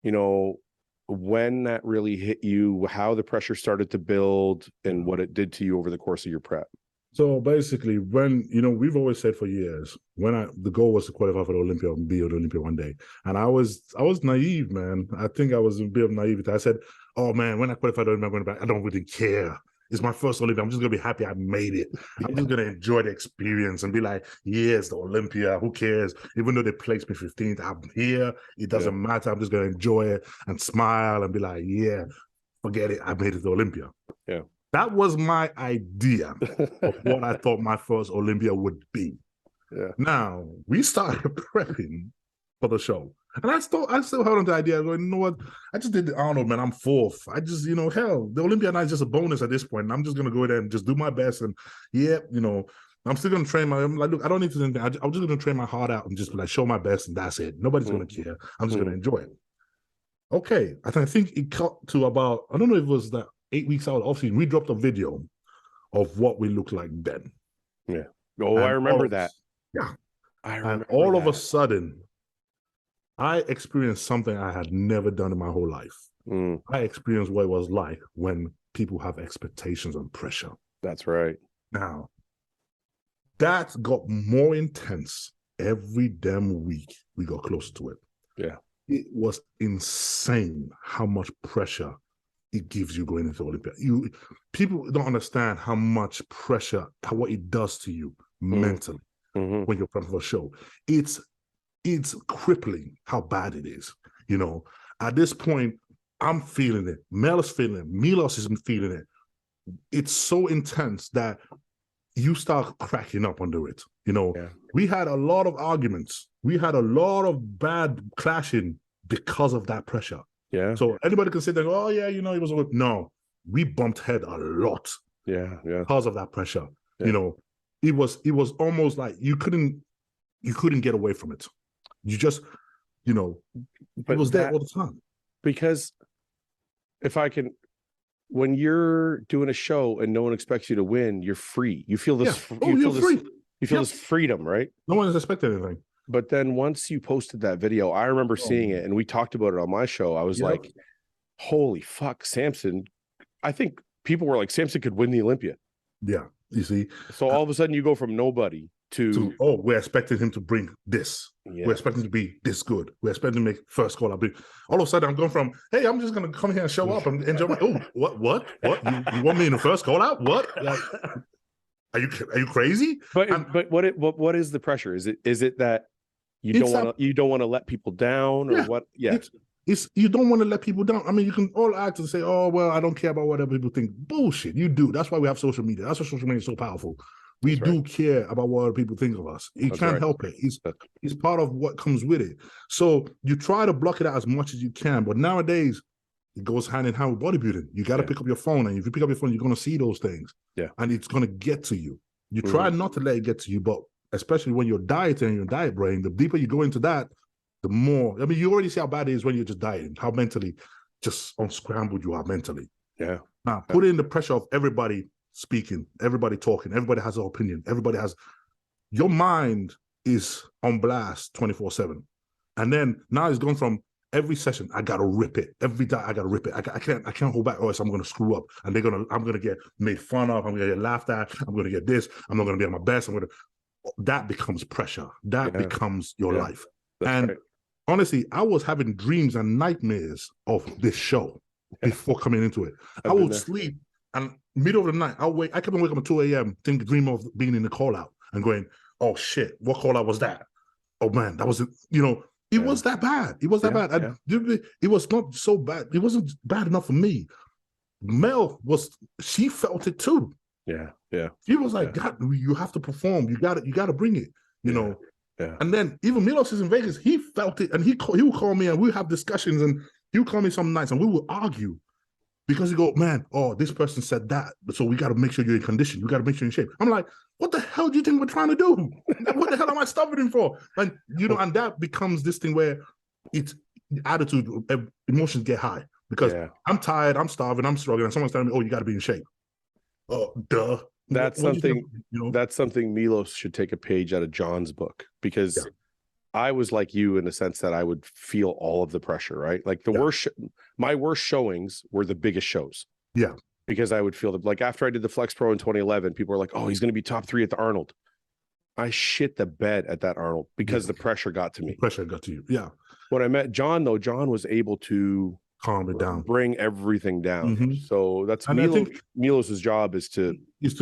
when that really hit you, how the pressure started to build, and what it did to you over the course of your prep? So basically, when we've always said for years, the goal was to qualify for the Olympia and be at the Olympia one day. And I was naive, man. I think I was a bit of naivety. I said, oh man, when I qualify the Olympia, I'm going back. I don't really care. It's my first Olympia. I'm just gonna be happy I made it. I'm just gonna enjoy the experience and be like, yeah, it's the Olympia. Who cares? Even though they placed me 15th, I'm here. It doesn't matter. I'm just gonna enjoy it and smile and be like, yeah, forget it. I made it to Olympia. Yeah. That was my idea of what I thought my first Olympia would be. Yeah. Now we started prepping for the show. And I still held on to the idea. Going, you know what? I just did the Arnold, man. I'm fourth. I just, hell, the Olympia night is just a bonus at this point. I'm just gonna go there and just do my best. And I'm still gonna train I'm like, look, I don't need to do anything. I'm just gonna train my heart out and just like show my best, and that's it. Nobody's gonna care. I'm just gonna enjoy it. Okay. I think it cut to about, I don't know if it was that 8 weeks out of off season, we dropped a video of what we looked like then. Yeah. Oh, I remember that. Yeah. I remember. And all of a sudden, I experienced something I had never done in my whole life. I experienced what it was like when people have expectations and pressure. That's right. Now, that got more intense every damn week we got closer to it. Yeah. It was insane how much pressure it gives you going into Olympia. People don't understand how much pressure, what it does to you mentally when you're prepping for a show. It's crippling how bad it is. At this point, I'm feeling it. Mel is feeling it. Milos is feeling it. It's so intense that you start cracking up under it. We had a lot of arguments. We had a lot of bad clashing because of that pressure. Yeah. So anybody can say that, oh yeah, it was good. No, we bumped head a lot. Yeah. Because of that pressure. Yeah. It was almost like you couldn't get away from it. You just, it was there all the time. Because when you're doing a show and no one expects you to win, you're free. You feel this. Yeah. You're free. You feel this freedom, right? No one is expecting anything. But then once you posted that video, I remember seeing it, and we talked about it on my show. I was like, holy fuck, Samson. I think people were like, Samson could win the Olympia. Yeah, you see. So all of a sudden you go from nobody to we're expecting him to bring this. Yeah. We're expecting to be this good. We're expecting to make first call. All of a sudden I'm going from, hey, I'm just going to come here and show up and enjoy what? You want me in the first call out? What? Like, are you crazy? But what is the pressure? Is it that you don't want to let people down, or what? Yeah. It's you don't want to let people down. I mean, you can all act and say, oh, well, I don't care about what other people think. Bullshit. You do. That's why we have social media. That's why social media is so powerful. We do care about what other people think of us. You can't help it. It's part of what comes with it. So you try to block it out as much as you can. But nowadays, it goes hand in hand with bodybuilding. You got to pick up your phone. And if you pick up your phone, you're going to see those things. Yeah. And it's going to get to you. You try not to let it get to you. But especially when you're dieting, your diet brain, the deeper you go into that, the more. I mean, you already see how bad it is when you're just dieting, how mentally just unscrambled you are mentally. Yeah. Now, put in the pressure of everybody speaking, everybody talking, everybody has an opinion, your mind is on blast 24/7. And then now it's gone from every session, I gotta rip it. Every day I gotta rip it. I can't hold back, or else I'm gonna screw up. And I'm gonna get made fun of, I'm gonna get laughed at, I'm gonna get this, I'm not gonna be at my best, that becomes pressure. That becomes your life. That's right. Honestly, I was having dreams and nightmares of this show before coming into it. I would sleep, and middle of the night, I kept on waking up at 2 a.m. dream of being in the call out and going, oh shit, what call out was that? Oh man, that was it was that bad. It was that bad. It was not so bad. It wasn't bad enough for me. Mel she felt it too. Yeah. Yeah. She was like, God, you have to perform. You gotta bring it, know. Yeah. And then even Milos is in Vegas, he felt it, and he would call me and we have discussions, and he would call me some nights and we would argue. Because you go, man, this person said that, so we got to make sure you're in condition. We got to make sure you're in shape. I'm like, what the hell do you think we're trying to do? What the hell am I studying for? And and that becomes this thing where it's attitude, emotions get high. Because I'm tired, I'm starving, I'm struggling, and someone's telling me, you got to be in shape. Oh, duh. That's something Milos should take a page out of John's book, because I was like you in the sense that I would feel all of the pressure, right? Like my worst showings were the biggest shows. Yeah. because I would feel like after I did the Flex Pro in 2011, people were like, "Oh, he's going to be top 3 at the Arnold." I shit the bed at that Arnold because the pressure got to me. The pressure got to you. Yeah. When I met John, though, John was able to calm it down, bring everything down. So that's and I think Milos's job is to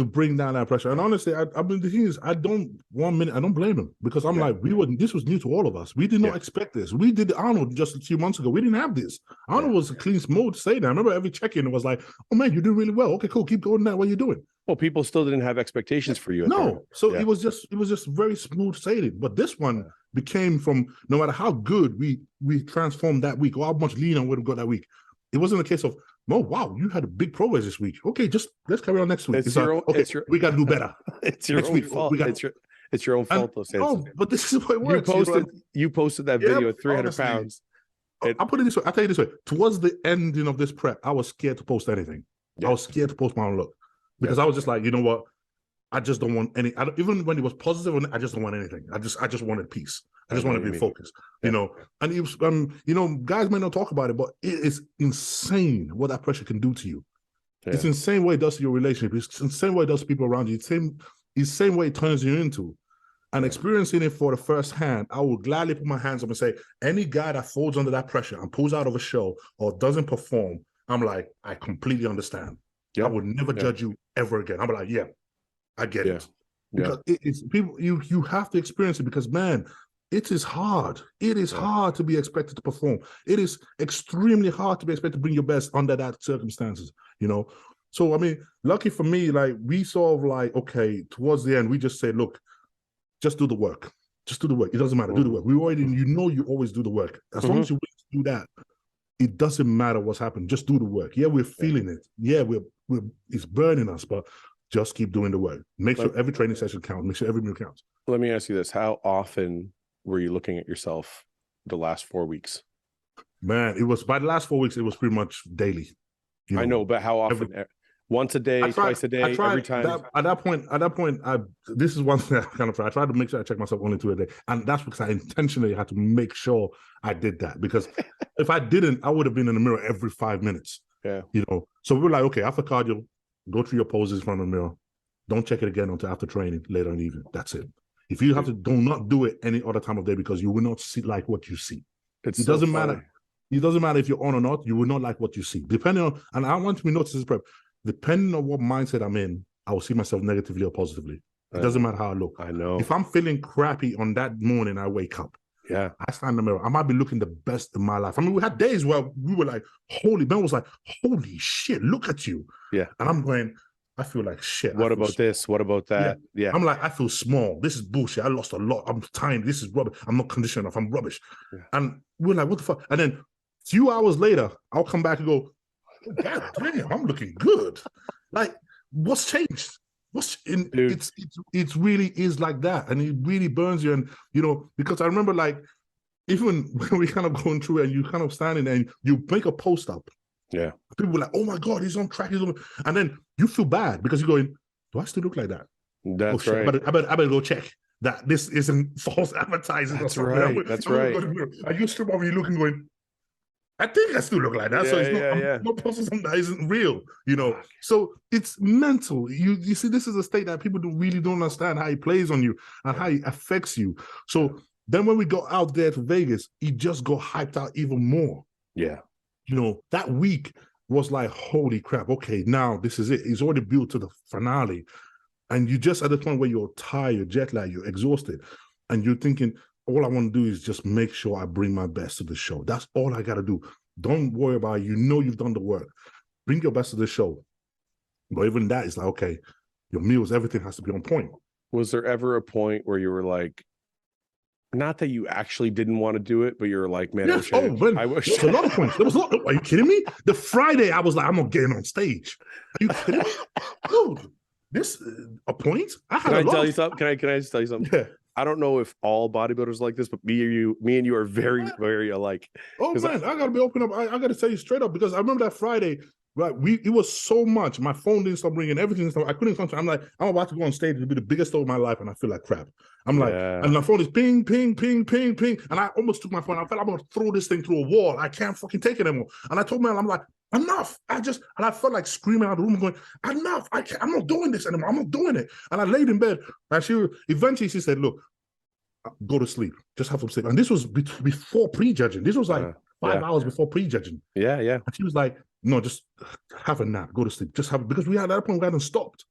bring down that pressure. And honestly, I mean, the thing is, I don't blame him, because I'm like, this was new to all of us. We did not expect this. We did the Arnold just a few months ago. We didn't have this. Arnold was a clean, smooth say that. I remember every check-in, it was like, oh man, you did really well. Okay, cool. Keep going that way you're doing. Well, people still didn't have expectations for you. It was just very smooth sailing. But this one became, from no matter how good we transformed that week, or how much leaner we would have got that week, it wasn't a case of, oh wow, you had a big progress this week. Okay, just let's carry on next week. We got to do better. It's your own fault. It's your own fault, though, Samson. Oh, but this is what works. You posted that video at 300 pounds. I'll put it this way. I'll tell you this way. Towards the ending of this prep, I was scared to post anything. I was scared to post my own look, because I was just like, you know what? I just don't want any. Even when it was positive, I just don't want anything. I just wanted peace. I just wanted to be focused, you know. And it was, you know, guys may not talk about it, but it is insane what that pressure can do to you. Yeah. It's insane what it does to your relationship. It's insane what it does to people around you. It's the same way it turns you into. And experiencing it for the first hand, I would gladly put my hands up and say, any guy that falls under that pressure and pulls out of a show or doesn't perform, I'm like, I completely understand. I would never judge you ever again. I'm like, yeah, I get it. Because it's people, you have to experience it, because man, it is hard. It is hard to be expected to perform. It is extremely hard to be expected to bring your best under that circumstances, you know. So I mean, lucky for me, like, we sort of like, okay, towards the end, we just say, look, just do the work. Just do the work. It doesn't matter. Do the work. We already, you always do the work. As long as you do that, it doesn't matter what's happened. Just do the work. Yeah, we're feeling it. Yeah, it's burning us, but just keep doing the work. Make sure every training session counts. Make sure every meal counts. Let me ask you this: how often were you looking at yourself the last 4 weeks? Man, it was, by the last 4 weeks, it was pretty much daily. I know, but how often? Once a day, twice a day, every time? At that point, this is one thing I kind of tried. I tried to make sure I check myself only 2 a day. And that's because I intentionally had to make sure I did that. Because if I didn't, I would have been in the mirror every 5 minutes. Yeah. You know, so we were like, okay, after cardio, go through your poses in front of the mirror. Don't check it again until after training later in the evening. That's it. If you have to, do not do it any other time of day, because you will not see like what you see. It doesn't matter. It doesn't matter if you're on or not. You will not like what you see. Depending on, and I want to be noticed this prep, depending on what mindset I'm in, I will see myself negatively or positively. It doesn't matter how I look. I know. If I'm feeling crappy on that morning, I wake up. Yeah. I stand in the mirror. I might be looking the best in my life. I mean, we had days where we were like, Ben was like, holy shit, look at you. Yeah. And I'm going, I feel like shit. What about this? What about that? Yeah. I'm like, I feel small. This is bullshit. I lost a lot. I'm tiny. This is rubbish. I'm not conditioned enough. I'm rubbish. Yeah. And we're like, what the fuck? And then a few hours later, I'll come back and go, oh, God damn, I'm looking good. Like, what's changed? It really is like that. And it really burns you. And, you know, because I remember, like, even when we kind of going through it and you kind of standing there and you make a post up. Yeah. People were like, oh my God, he's on track. And then you feel bad because you're going, do I still look like that? That's right. I better go check that this isn't false advertising. That's right. That's right. And you strip off and you looking going, I think I still look like that. So it's not posting something that isn't real, you know. So it's mental. You see, this is a state that people really don't understand how it plays on you and how it affects you. So then when we go out there to Vegas, it just got hyped out even more. Yeah. You know, that week was like, holy crap, okay, now this is it. It's already built to the finale. And you just at the point where you're tired, jet lag, you're exhausted, and you're thinking, all I want to do is just make sure I bring my best to the show. That's all I got to do. Don't worry about it. You know you've done the work. Bring your best to the show. But even that is like, okay, your meals, everything has to be on point. Was there ever a point where you were like, not that you actually didn't want to do it, but you're like, man, yes, I wish. There's a lot of points. There was a lot. Are you kidding me? The Friday, I was like, I'm not getting on stage. Are you kidding me? Dude, this a point? Can I tell you something? Can I just tell you something? Yeah. I don't know if all bodybuilders like this, but me and you are very, very alike. Oh man, I gotta be open up. I gotta tell you straight up, because I remember that Friday. Right, it was so much. My phone didn't stop ringing. Everything stopped. I couldn't concentrate. I'm like, I'm about to go on stage to be the biggest show of my life, and I feel like crap. I'm like, and my phone is ping, ping, ping, ping, ping, and I almost took my phone. I felt I'm gonna throw this thing through a wall. I can't fucking take it anymore. And I told me, I'm like, enough. And I felt like screaming out of the room, going, enough. I'm not doing this anymore. I'm not doing it. And I laid in bed. And eventually she said, look, go to sleep. Just have some sleep. And this was before prejudging. This was like 5 hours before prejudging. Yeah, yeah. And she was like, no, just have a nap. Go to sleep. Just have, because at that point we hadn't stopped.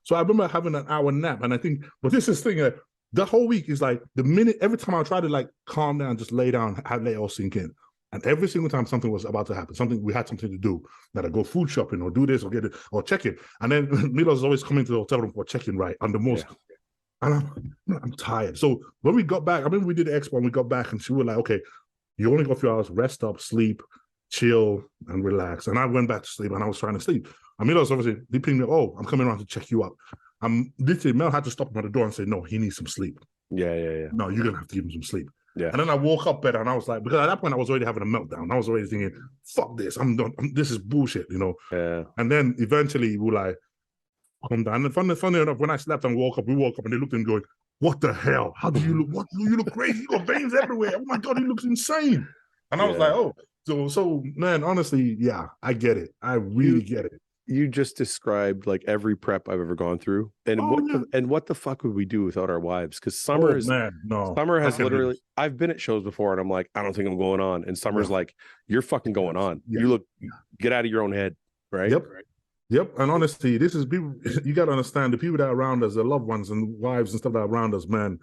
So I remember having an hour nap. And I think, but this is the thing, the whole week is like every time I try to like calm down, just lay down, let it all sink in. And every single time something was about to happen, we had something to do, that I go food shopping or do this or get it or check it. And then Milos is always coming to the hotel room for check-in, right? On the most. Yeah. And I'm tired. So when we got back, I remember we did the expo and we got back and she was like, okay, you only got a few hours, rest up, sleep, chill, and relax. And I went back to sleep and I was trying to sleep. And Milos obviously, he pinged me, oh, I'm coming around to check you up. Literally, Mel had to stop him at the door and say, no, he needs some sleep. Yeah. No, you're going to have to give him some sleep. Yeah. And then I woke up better and I was like, because at that point I was already having a meltdown. I was already thinking, fuck this, I'm done. This is bullshit, you know? Yeah. And then eventually we were like, calm down. And funny enough, when I slept and woke up, we woke up and they looked at him going, what the hell? How do you look? What, you look crazy. You got veins everywhere. Oh my God, he looks insane. And I was like, oh, so man, honestly, yeah, I get it. I really get it. You just described like every prep I've ever gone through, and what the fuck would we do without our wives? Because Summer has literally. I've been at shows before, and I'm like, I don't think I'm going on, and Summer's like, you're fucking going on. Yeah. Get out of your own head, right? Yep. And honestly, this is people. You got to understand the people that are around us, the loved ones and wives and stuff that are around us. Man,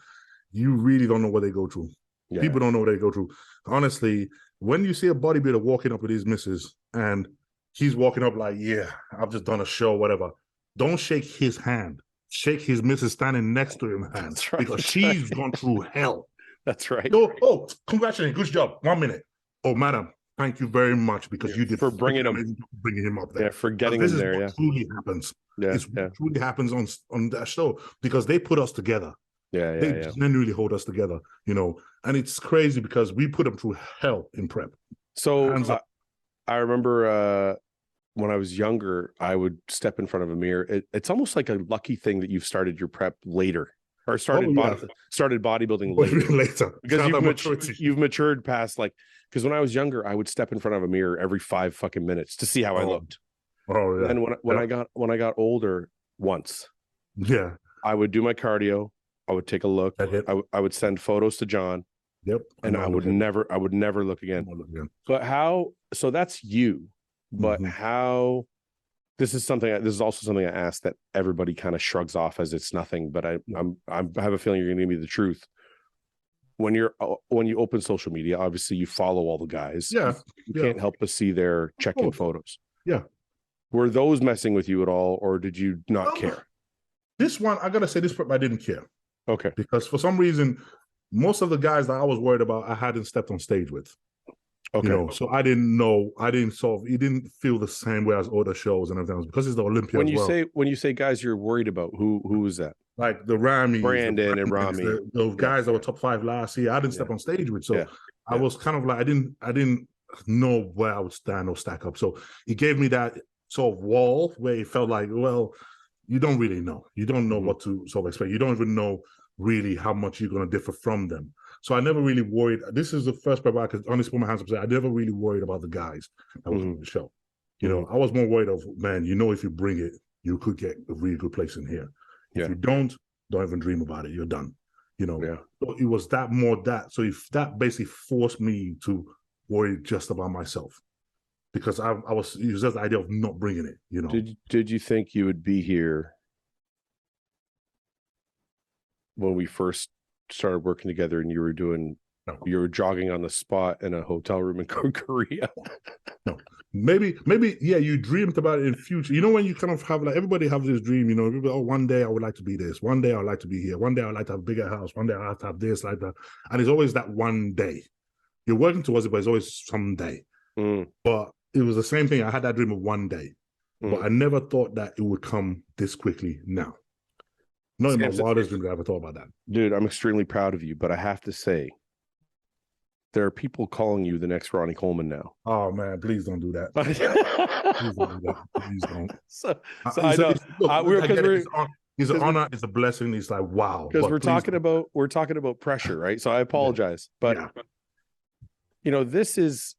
you really don't know what they go through. Yeah. People don't know what they go through. Honestly, when you see a bodybuilder walking up with his missus and he's walking up like, yeah, I've just done a show, whatever. Don't shake his hand. Shake his missus standing next to him hand. That's right. Because she's gone through hell. That's right. Oh, congratulations. Good job. 1 minute. Oh, madam, thank you very much because you did for bringing him up there. Yeah, for getting him there. This truly happens. Yeah, this truly happens on that show because they put us together. They genuinely hold us together, you know. And it's crazy because we put them through hell in prep. So I remember when I was younger, I would step in front of a mirror. It's almost like a lucky thing that you've started your prep later or started bodybuilding later because you've matured past like, because when I was younger, I would step in front of a mirror every 5 fucking minutes to see how I looked. Oh yeah. And when I got older, once, I would do my cardio. I would take a look. I would send photos to John. Yep. And I would never look again. But how? So that's you. But how? This is also something I asked that everybody kind of shrugs off as it's nothing. But I have a feeling you're going to give me the truth. When you open social media, obviously you follow all the guys. Yeah. You can't help but see their check-in photos. Yeah. Were those messing with you at all, or did you not care? This one, I gotta say, this prep I didn't care. Okay. Because for some reason, most of the guys that I was worried about, I hadn't stepped on stage with. Okay. You know, so I didn't know. It didn't feel the same way as other shows and everything else because it's the Olympia. When you say guys you're worried about, who is that? Like the Ramy, Brandon and Ramy, those guys that were top 5 last year. I didn't step on stage with, so I was kind of like I didn't know where I would stand or stack up. So it gave me that sort of wall where it felt like, well, you don't really know. You don't know what to sort of expect. You don't even know really how much you're going to differ from them. So I never really worried. This is the first prep I could honestly put my hands up and say I never really worried about the guys that was on the show. You know, I was more worried of, man, you know, if you bring it, you could get a really good place in here. If you don't even dream about it. You're done. You know, so it was that more that. So if that basically forced me to worry just about myself. Because it was just the idea of not bringing it, you know. Did you think you would be here when we first started working together and you were jogging on the spot in a hotel room in Korea? No. Maybe, yeah, you dreamed about it in future. You know, when you kind of have, like, everybody has this dream, you know, everybody, oh, one day I would like to be this. One day I would like to be here. One day I would like to have a bigger house. One day I have to have this, like that. And it's always that one day. You're working towards it, but it's always someday. But it was the same thing. I had that dream of one day, but I never thought that it would come this quickly now. Not in my wildest dreams I ever thought about that. Dude, I'm extremely proud of you, but I have to say, there are people calling you the next Ronnie Coleman now. Oh, man, please don't do that. Please don't do that. Please don't. So I know. It's an honor. It's a blessing. It's like, wow. Because we're talking about pressure, right? So I apologize. But, you know, this is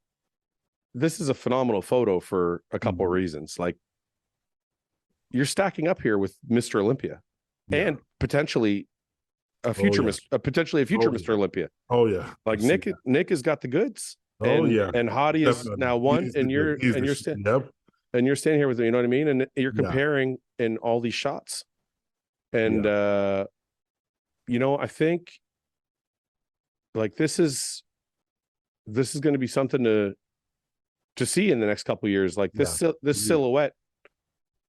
this is a phenomenal photo for a couple of reasons. Like, you're stacking up here with Mr. Olympia and potentially a future Mr. Olympia. Oh yeah. Like Nick has got the goods. And Hadi is now one, and you're standing here with him, you know what I mean? And you're comparing in all these shots. And you know, I think like this is going to be something to see in the next couple of years. Like this silhouette,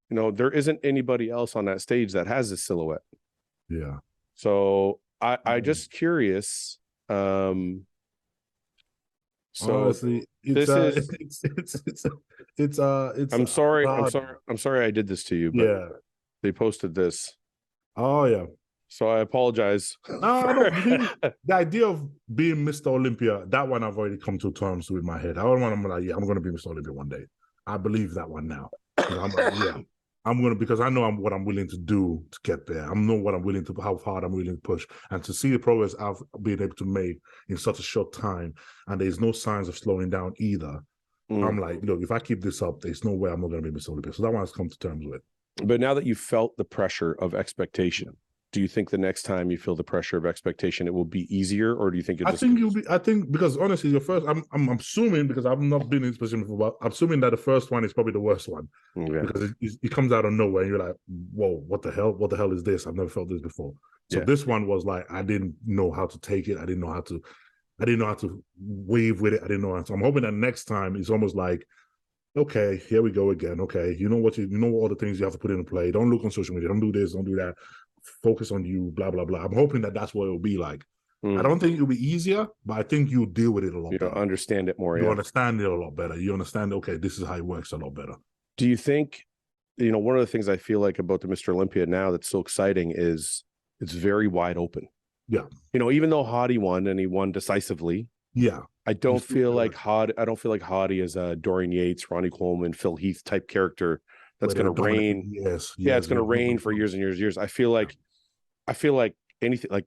you know, there isn't anybody else on that stage that has this silhouette. Yeah. So I just curious. So honestly, it's I'm sorry I did this to you, but they posted this. Oh yeah. So I apologize. No, the idea of being Mr. Olympia, that one I've already come to terms with my head. I don't want to be like, I'm going to be Mr. Olympia one day. I believe that one now. Because I know what I'm willing to do to get there. I know what I'm willing to, how hard I'm willing to push, and to see the progress I've been able to make in such a short time, and there's no signs of slowing down either. I'm like, look, if I keep this up, there's no way I'm not going to be Mr. Olympia. So that one I've come to terms with. But now that you felt the pressure of expectation, do you think the next time you feel the pressure of expectation, it will be easier, or do you think I think because honestly, your first, I'm assuming, because I've not been in this position before, but I'm assuming that the first one is probably the worst one, because it comes out of nowhere, and you're like, whoa, what the hell? What the hell is this? I've never felt this before. So this one was like, I didn't know how to take it. I didn't know how to wave with it. I didn't know how to. I'm hoping that next time it's almost like, okay, here we go again. Okay, you know all the things you have to put into play. Don't look on social media. Don't do this. Don't do that. Focus on you, blah blah blah. I'm hoping that that's what it will be like. I don't think it'll be easier, but I think you'll deal with it a lot better. You understand it more. You understand it a lot better. You understand, okay, this is how it works a lot better. Do you think, you know, one of the things I feel like about the Mr. Olympia now that's so exciting is it's very wide open. Yeah. You know, even though Hadi won, and he won decisively. Yeah. I don't feel like Hadi is a Dorian Yates, Ronnie Coleman, Phil Heath type character that's going to reign. It's going to reign for years and years and years. I feel like anything like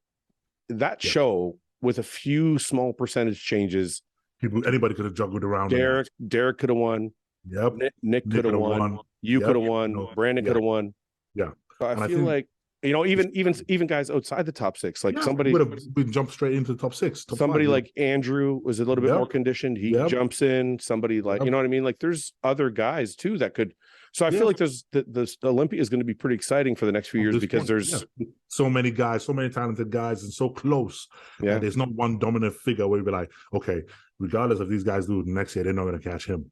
that show with a few small percentage changes. Anybody could have juggled around. Derek could have won. Yep. Nick could have won. You could have won. Brandon could have won. Yeah. So I feel like, you know, even guys outside the top six, like somebody would have been jumped straight into the top six. Somebody like Andrew was a little bit more conditioned. He jumps in. Somebody like, you know what I mean? Like there's other guys too that could. So I feel like the Olympia is going to be pretty exciting for the next few years because there's so many guys, so many talented guys, and so close. Yeah, and there's not one dominant figure where you'd be like, okay, regardless of these guys do next year, they're not going to catch him.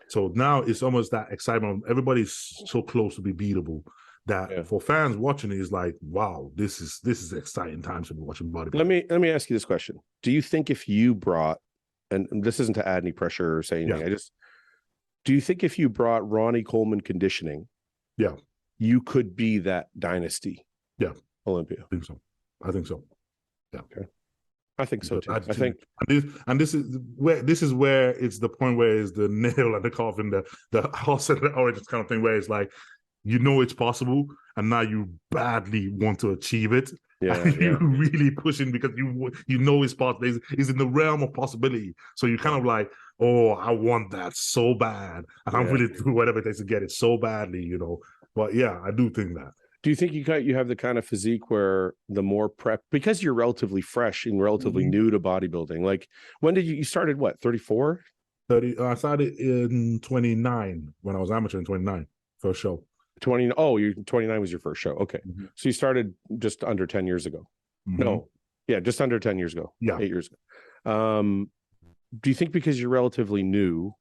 So now it's almost that excitement. Everybody's so close to be beatable that for fans watching it is like, wow, this is exciting times to be watching bodybuilding. Let me ask you this question: do you think if you brought, and this isn't to add any pressure or say anything, do you think if you brought Ronnie Coleman conditioning, you could be that dynasty? Yeah. Olympia. I think so. Yeah. Okay. I think so too. I think this is where it's the point where it's the nail and the coffin, the horse and the orange kind of thing, where it's like, you know it's possible, and now you badly want to achieve it. You're really pushing because you know it's possible. It's in the realm of possibility. So you're kind of like, oh, I want that so bad, and I'm willing to do whatever it takes to get it so badly, you know. But yeah, I do think that. Do you think you have the kind of physique where the more prep, because you're relatively fresh and relatively new to bodybuilding? Like, when did you started? What, 34? 30. I started in 29 when I was amateur in 29, first show. 20. Oh, 29 was your first show. Okay. So you started just under 10 years ago. No. Yeah, just under 10 years ago. Yeah. 8 years ago. Do you think because you're relatively new,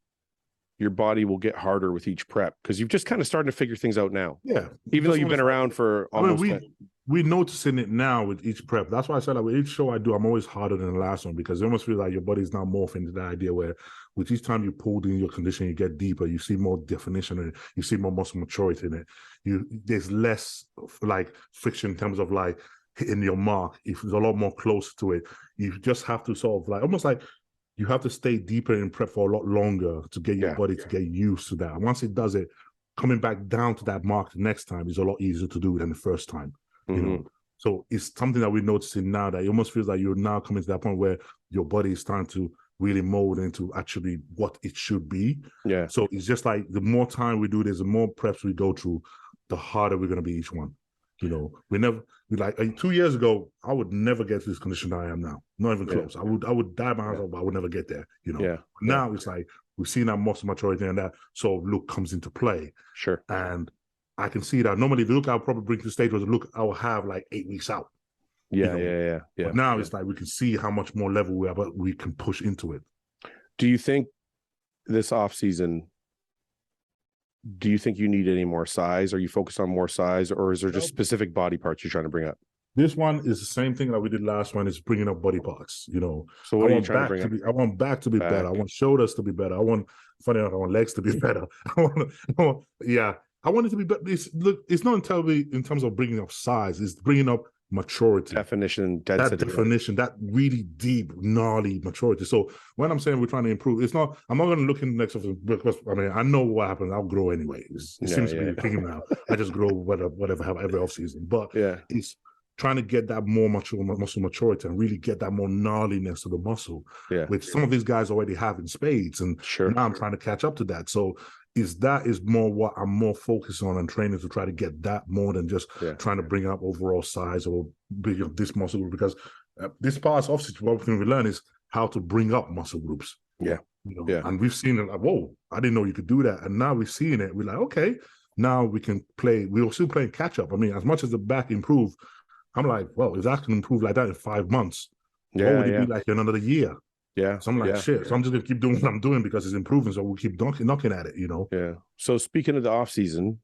your body will get harder with each prep? Because you've just kind of starting to figure things out now. Yeah. Even though you've been around for almost we're noticing it now with each prep. That's why I said, like, with each show I do, I'm always harder than the last one, because it almost feels like your body's now morphing into that idea where with each time you pull in your condition, you get deeper, you see more definition in it, you see more muscle maturity in it. There's less like friction in terms of like hitting your mark. If there's a lot more close to it, you just have to sort of like, almost like you have to stay deeper in prep for a lot longer to get your body to get used to that. And once it does it, coming back down to that mark the next time is a lot easier to do than the first time. You know, so it's something that we're noticing now, that it almost feels like you're now coming to that point where your body is starting to really mold into actually what it should be. Yeah. So it's just like the more time we do this, the more preps we go through, the harder we're going to be each one. You know, we like 2 years ago, I would never get to this condition that I am now. Not even close. I would die by myself, but I would never get there. You know. Yeah. Now it's like we've seen that muscle maturity and that sort of look comes into play. Sure. And I can see that. Normally, the look I'll probably bring to the stage was the look I will have like 8 weeks out. Yeah, you know? yeah. But now it's like we can see how much more level we are, but we can push into it. Do you think this off season? Do you think you need any more size? Are you focused on more size, or is there just specific body parts you're trying to bring up? This one is the same thing that we did last one. Is bringing up body parts. You know, so what are you trying to bring up? I want back to be better. I want shoulders to be better. I want legs to be better. I want it to be better. It's not entirely in terms of bringing up size. It's bringing up maturity, definition, density, that really deep, gnarly maturity. So when I'm saying we're trying to improve, it's not. I'm not going to look in the next offseason because I know what happens. I'll grow anyway. It seems to be the thing now. I just grow whatever have every offseason. But it's trying to get that more muscle maturity and really get that more gnarliness to the muscle, which some of these guys already have in spades. And now I'm trying to catch up to that. So is more what I'm more focused on and training to try to get that more than just trying to bring up overall size or bring up this muscle group, because this past offseason, what we learn is how to bring up muscle groups. Yeah. You know, and we've seen it like, whoa, I didn't know you could do that. And now we're seeing it. We're like, okay, now we can play. We're still playing catch up. I mean, as much as the back improved, I'm like, well, if that can improve like that in 5 months, what would it be like in another year? Yeah. So I'm like, shit. So I'm just gonna keep doing what I'm doing because it's improving. So we'll keep knocking at it, you know. Yeah. So speaking of the off season,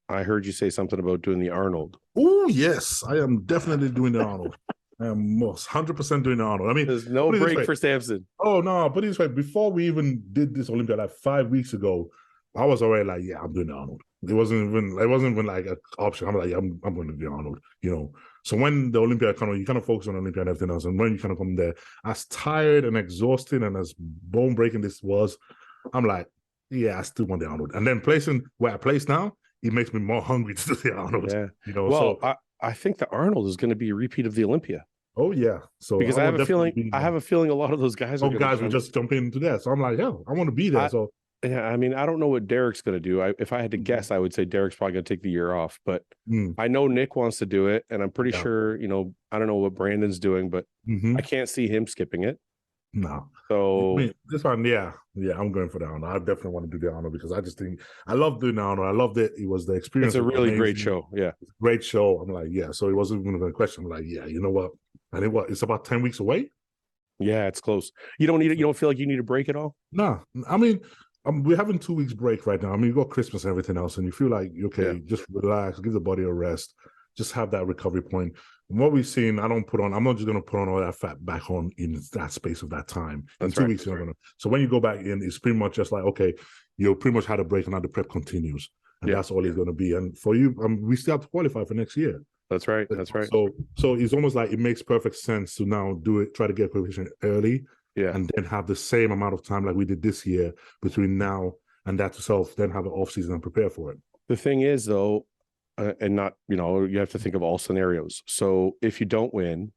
I heard you say something about doing the Arnold. Oh yes, I am definitely doing the Arnold. I am most 100% doing the Arnold. I mean, there's no break for Samson. Oh no, put it this way: before we even did this Olympia, like 5 weeks ago, I was already like, yeah, I'm doing the Arnold. It wasn't even like an option. I'm like, yeah, I'm going to do the Arnold, you know. So when the Olympia you kind of focus on Olympia and everything else, and when you kind of come there, as tired and exhausting and as bone breaking this was, I'm like, yeah, I still want the Arnold. And then placing where I place now, it makes me more hungry to do the Arnold. Yeah. You know. Well, so, I think the Arnold is going to be a repeat of the Olympia. Oh yeah. So because I have a feeling a lot of those guys will just jump into that. So I'm like, yeah, I want to be there. Yeah, I mean, I don't know what Derek's going to do. If I had to guess, I would say Derek's probably going to take the year off. But I know Nick wants to do it, and I'm pretty sure, you know, I don't know what Brandon's doing, but I can't see him skipping it. No. So I mean, this one, I'm going for the Arnold. I definitely want to do the Arnold because I just think I love doing the Arnold. I loved it. It was the experience. It's a really great show. Yeah, great show. I'm like, so it wasn't even a question. I'm like, you know what? And it's about 10 weeks away. Yeah, it's close. You don't need it. You don't feel like you need a break at all? No, I mean. We're having 2 weeks break right now. I mean, you've got Christmas and everything else, and you feel like, okay, just relax, give the body a rest, just have that recovery point. And what we've seen, I'm not just going to put on all that fat back on in that space of that time. In 2 weeks, you're not going to. So when you go back in, it's pretty much just like, okay, you pretty much had a break and now the prep continues. And that's all it's going to be. And for you, we still have to qualify for next year. That's right. That's right. So it's almost like it makes perfect sense to now try to get qualification early. Yeah, and then have the same amount of time like we did this year between now and that itself, then have an off season and prepare for it. The thing is, though, and not, you know, you have to think of all scenarios. So if you don't win,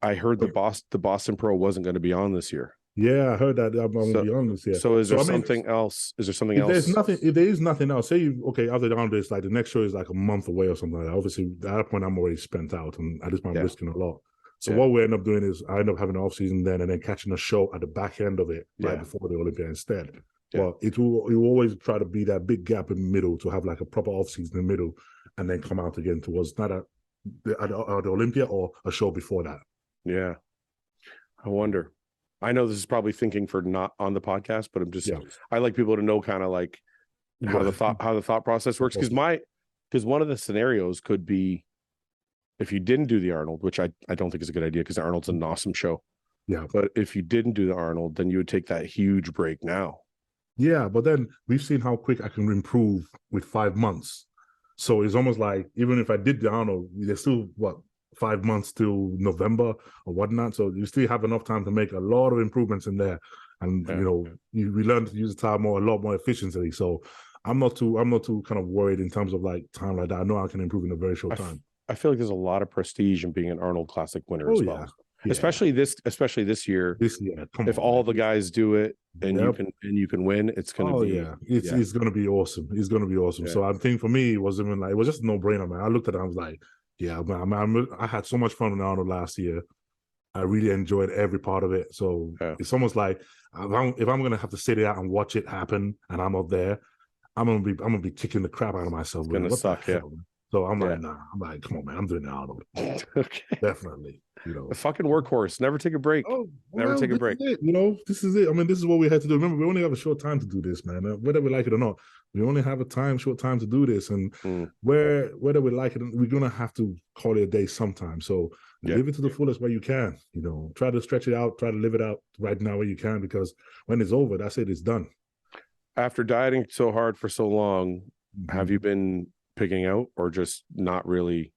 I heard the Boston Pro wasn't going to be on this year. Yeah, I heard that I'm going to be on this year. So is there something else? Is there something else? If there is nothing else, say after the Arnold, it's like the next show is like a month away or something like that. Obviously, at that point, I'm already spent out, and at this point, I'm risking a lot. So what we end up doing is I end up having an off season then, and then catching a show at the back end of it right before the Olympia instead. Well, it will always try to be that big gap in the middle to have like a proper off season in the middle, and then come out again towards not at the Olympia or a show before that. Yeah, I wonder. I know this is probably thinking for not on the podcast, but I'm just I like people to know kind of like how the thought process works because one of the scenarios could be. If you didn't do the Arnold, which I don't think is a good idea because Arnold's an awesome show. Yeah. But if you didn't do the Arnold, then you would take that huge break now. Yeah, but then we've seen how quick I can improve with 5 months. So it's almost like even if I did the Arnold, there's still 5 months till November or whatnot. So you still have enough time to make a lot of improvements in there. And we learn to use the time a lot more efficiently. So I'm not too kind of worried in terms of like time like that. I know I can improve in a very short time. I feel like there's a lot of prestige in being an Arnold Classic winner as well. Yeah. especially this year. Come If on, all man. the guys do it and Yep. you can win, it's gonna be it's gonna be awesome. It's gonna be awesome. Yeah. So I think for me, it was just a no brainer, man. I looked at it, I was like, yeah, man, I had so much fun with Arnold last year. I really enjoyed every part of it. So it's almost like if I'm gonna have to sit there and watch it happen, and I'm up there, I'm gonna be kicking the crap out of myself. It's gonna suck, yeah. So I'm like, nah. I'm like, come on, man. I'm doing Arnold. Okay. Definitely. You know, A fucking workhorse. Never take a break. oh, Never take a break. This is it. I mean, this is what we had to do. Remember, we only have a short time to do this, man. Whether we like it or not, we only have a short time to do this. And whether we like it, we're gonna have to call it a day sometime. So live it to the fullest where you can. You know, try to stretch it out, try to live it out right now where you can, because when it's over, that's it. It's done. After dieting so hard for so long, have you been pigging out or just not really?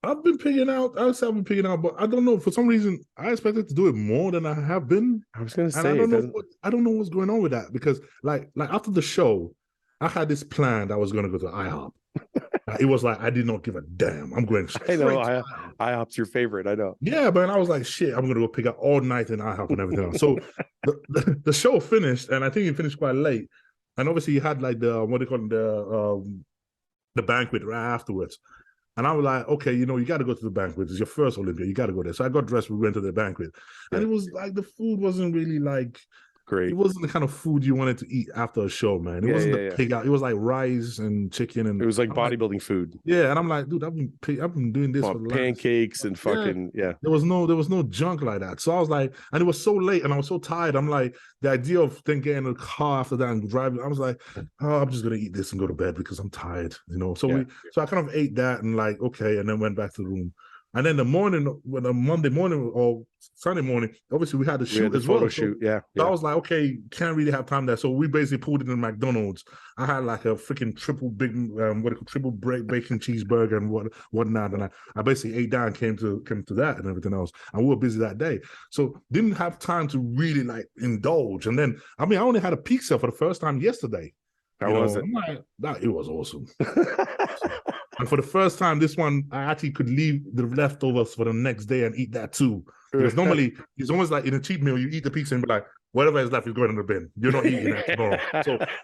I've been pigging out. I've been pigging out, but I don't know. For some reason, I expected to do it more than I have been. I was gonna say, I don't know what's going on with that, because like after the show, I had this plan that I was going to go to IHOP. It was like I did not give a damn. I'm going straight. I know IHOP's your favorite. I know. Yeah, but I was like, shit, I'm going to go pick up all night in IHOP and everything else. So the show finished, and I think it finished quite late. And obviously, you had like the what do you call it, the banquet right afterwards. And I was like, okay, you got to go to the banquet. It's your first Olympia. You got to go there. So I got dressed. We went to the banquet. And it was like the food wasn't really like great. It wasn't the kind of food you wanted to eat after a show, man. It wasn't the pig out. It was like rice and chicken. And it was like bodybuilding food. Yeah. And I'm like, dude, I've been doing this for pancakes and fucking, There was no junk like that. So I was like, and it was so late and I was so tired. I'm like, the idea of then getting in a car after that and driving, I was like, oh, I'm just going to eat this and go to bed because I'm tired, So so I kind of ate that and like, okay. And then went back to the room. And then the Monday morning or Sunday morning, obviously we had the shoot as well. Photo shoot, So I was like, okay, can't really have time there. So we basically pulled it in McDonald's. I had like a freaking triple bacon cheeseburger and whatnot. And I basically ate that and came to that and everything else. And we were busy that day. So didn't have time to really like indulge. And then, I only had a pizza for the first time yesterday. How was it? I'm like, it was awesome. And for the first time, this one, I actually could leave the leftovers for the next day and eat that too. Because normally, it's almost like in a cheat meal, you eat the pizza and be like, whatever is left is going in the bin. You're not eating that tomorrow.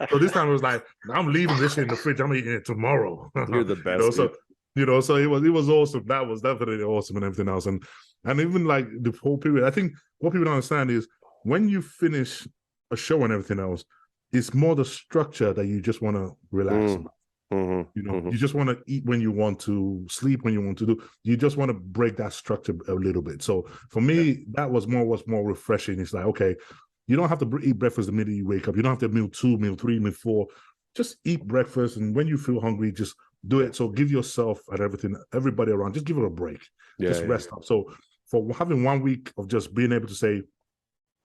So this time it was like, I'm leaving this shit in the fridge. I'm eating it tomorrow. You're the best. So it was awesome. That was definitely awesome and everything else. And even like the whole period, I think what people don't understand is when you finish a show and everything else, it's more the structure that you just want to relax. You just want to eat when you want to, sleep when you want to do. You just want to break that structure a little bit. So for me, that was more refreshing. It's like, okay, you don't have to eat breakfast the minute you wake up. You don't have to meal 2, meal 3, meal 4. Just eat breakfast, and when you feel hungry, just do it. So give yourself and everybody around, just give it a break. Just rest up. So for having 1 week of just being able to say,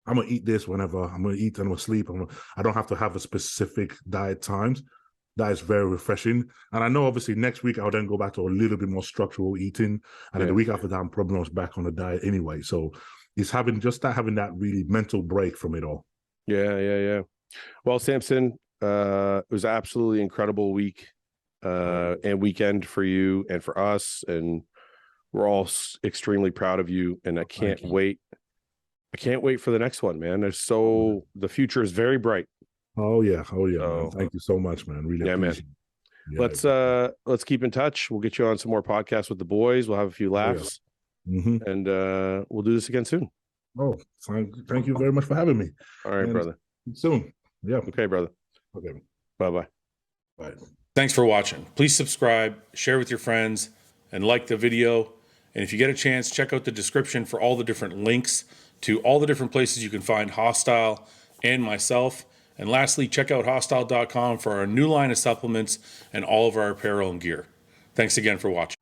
I'm gonna eat this whenever I'm gonna eat and I'm gonna sleep. I don't have to have a specific diet times. That is very refreshing. And I know obviously next week I'll then go back to a little bit more structural eating. And then the week after that, I'm probably not back on the diet anyway. So it's having that really mental break from it all. Yeah. Well, Samson, it was an absolutely incredible week and weekend for you and for us. And we're all extremely proud of you. And I can't wait. I can't wait for the next one, man. The future is very bright. Oh yeah. Man. Thank you so much, man. Really appreciate it. Yeah. Let's keep in touch. We'll get you on some more podcasts with the boys. We'll have a few laughs, and we'll do this again soon. Oh, thank you very much for having me. All right, brother. Soon. Yeah. Okay, brother. Okay. Bye. Bye. Thanks for watching. Please subscribe, share with your friends, and like the video. And if you get a chance, check out the description for all the different links to all the different places you can find Hostile and myself. And lastly, check out hostile.com for our new line of supplements and all of our apparel and gear. Thanks again for watching.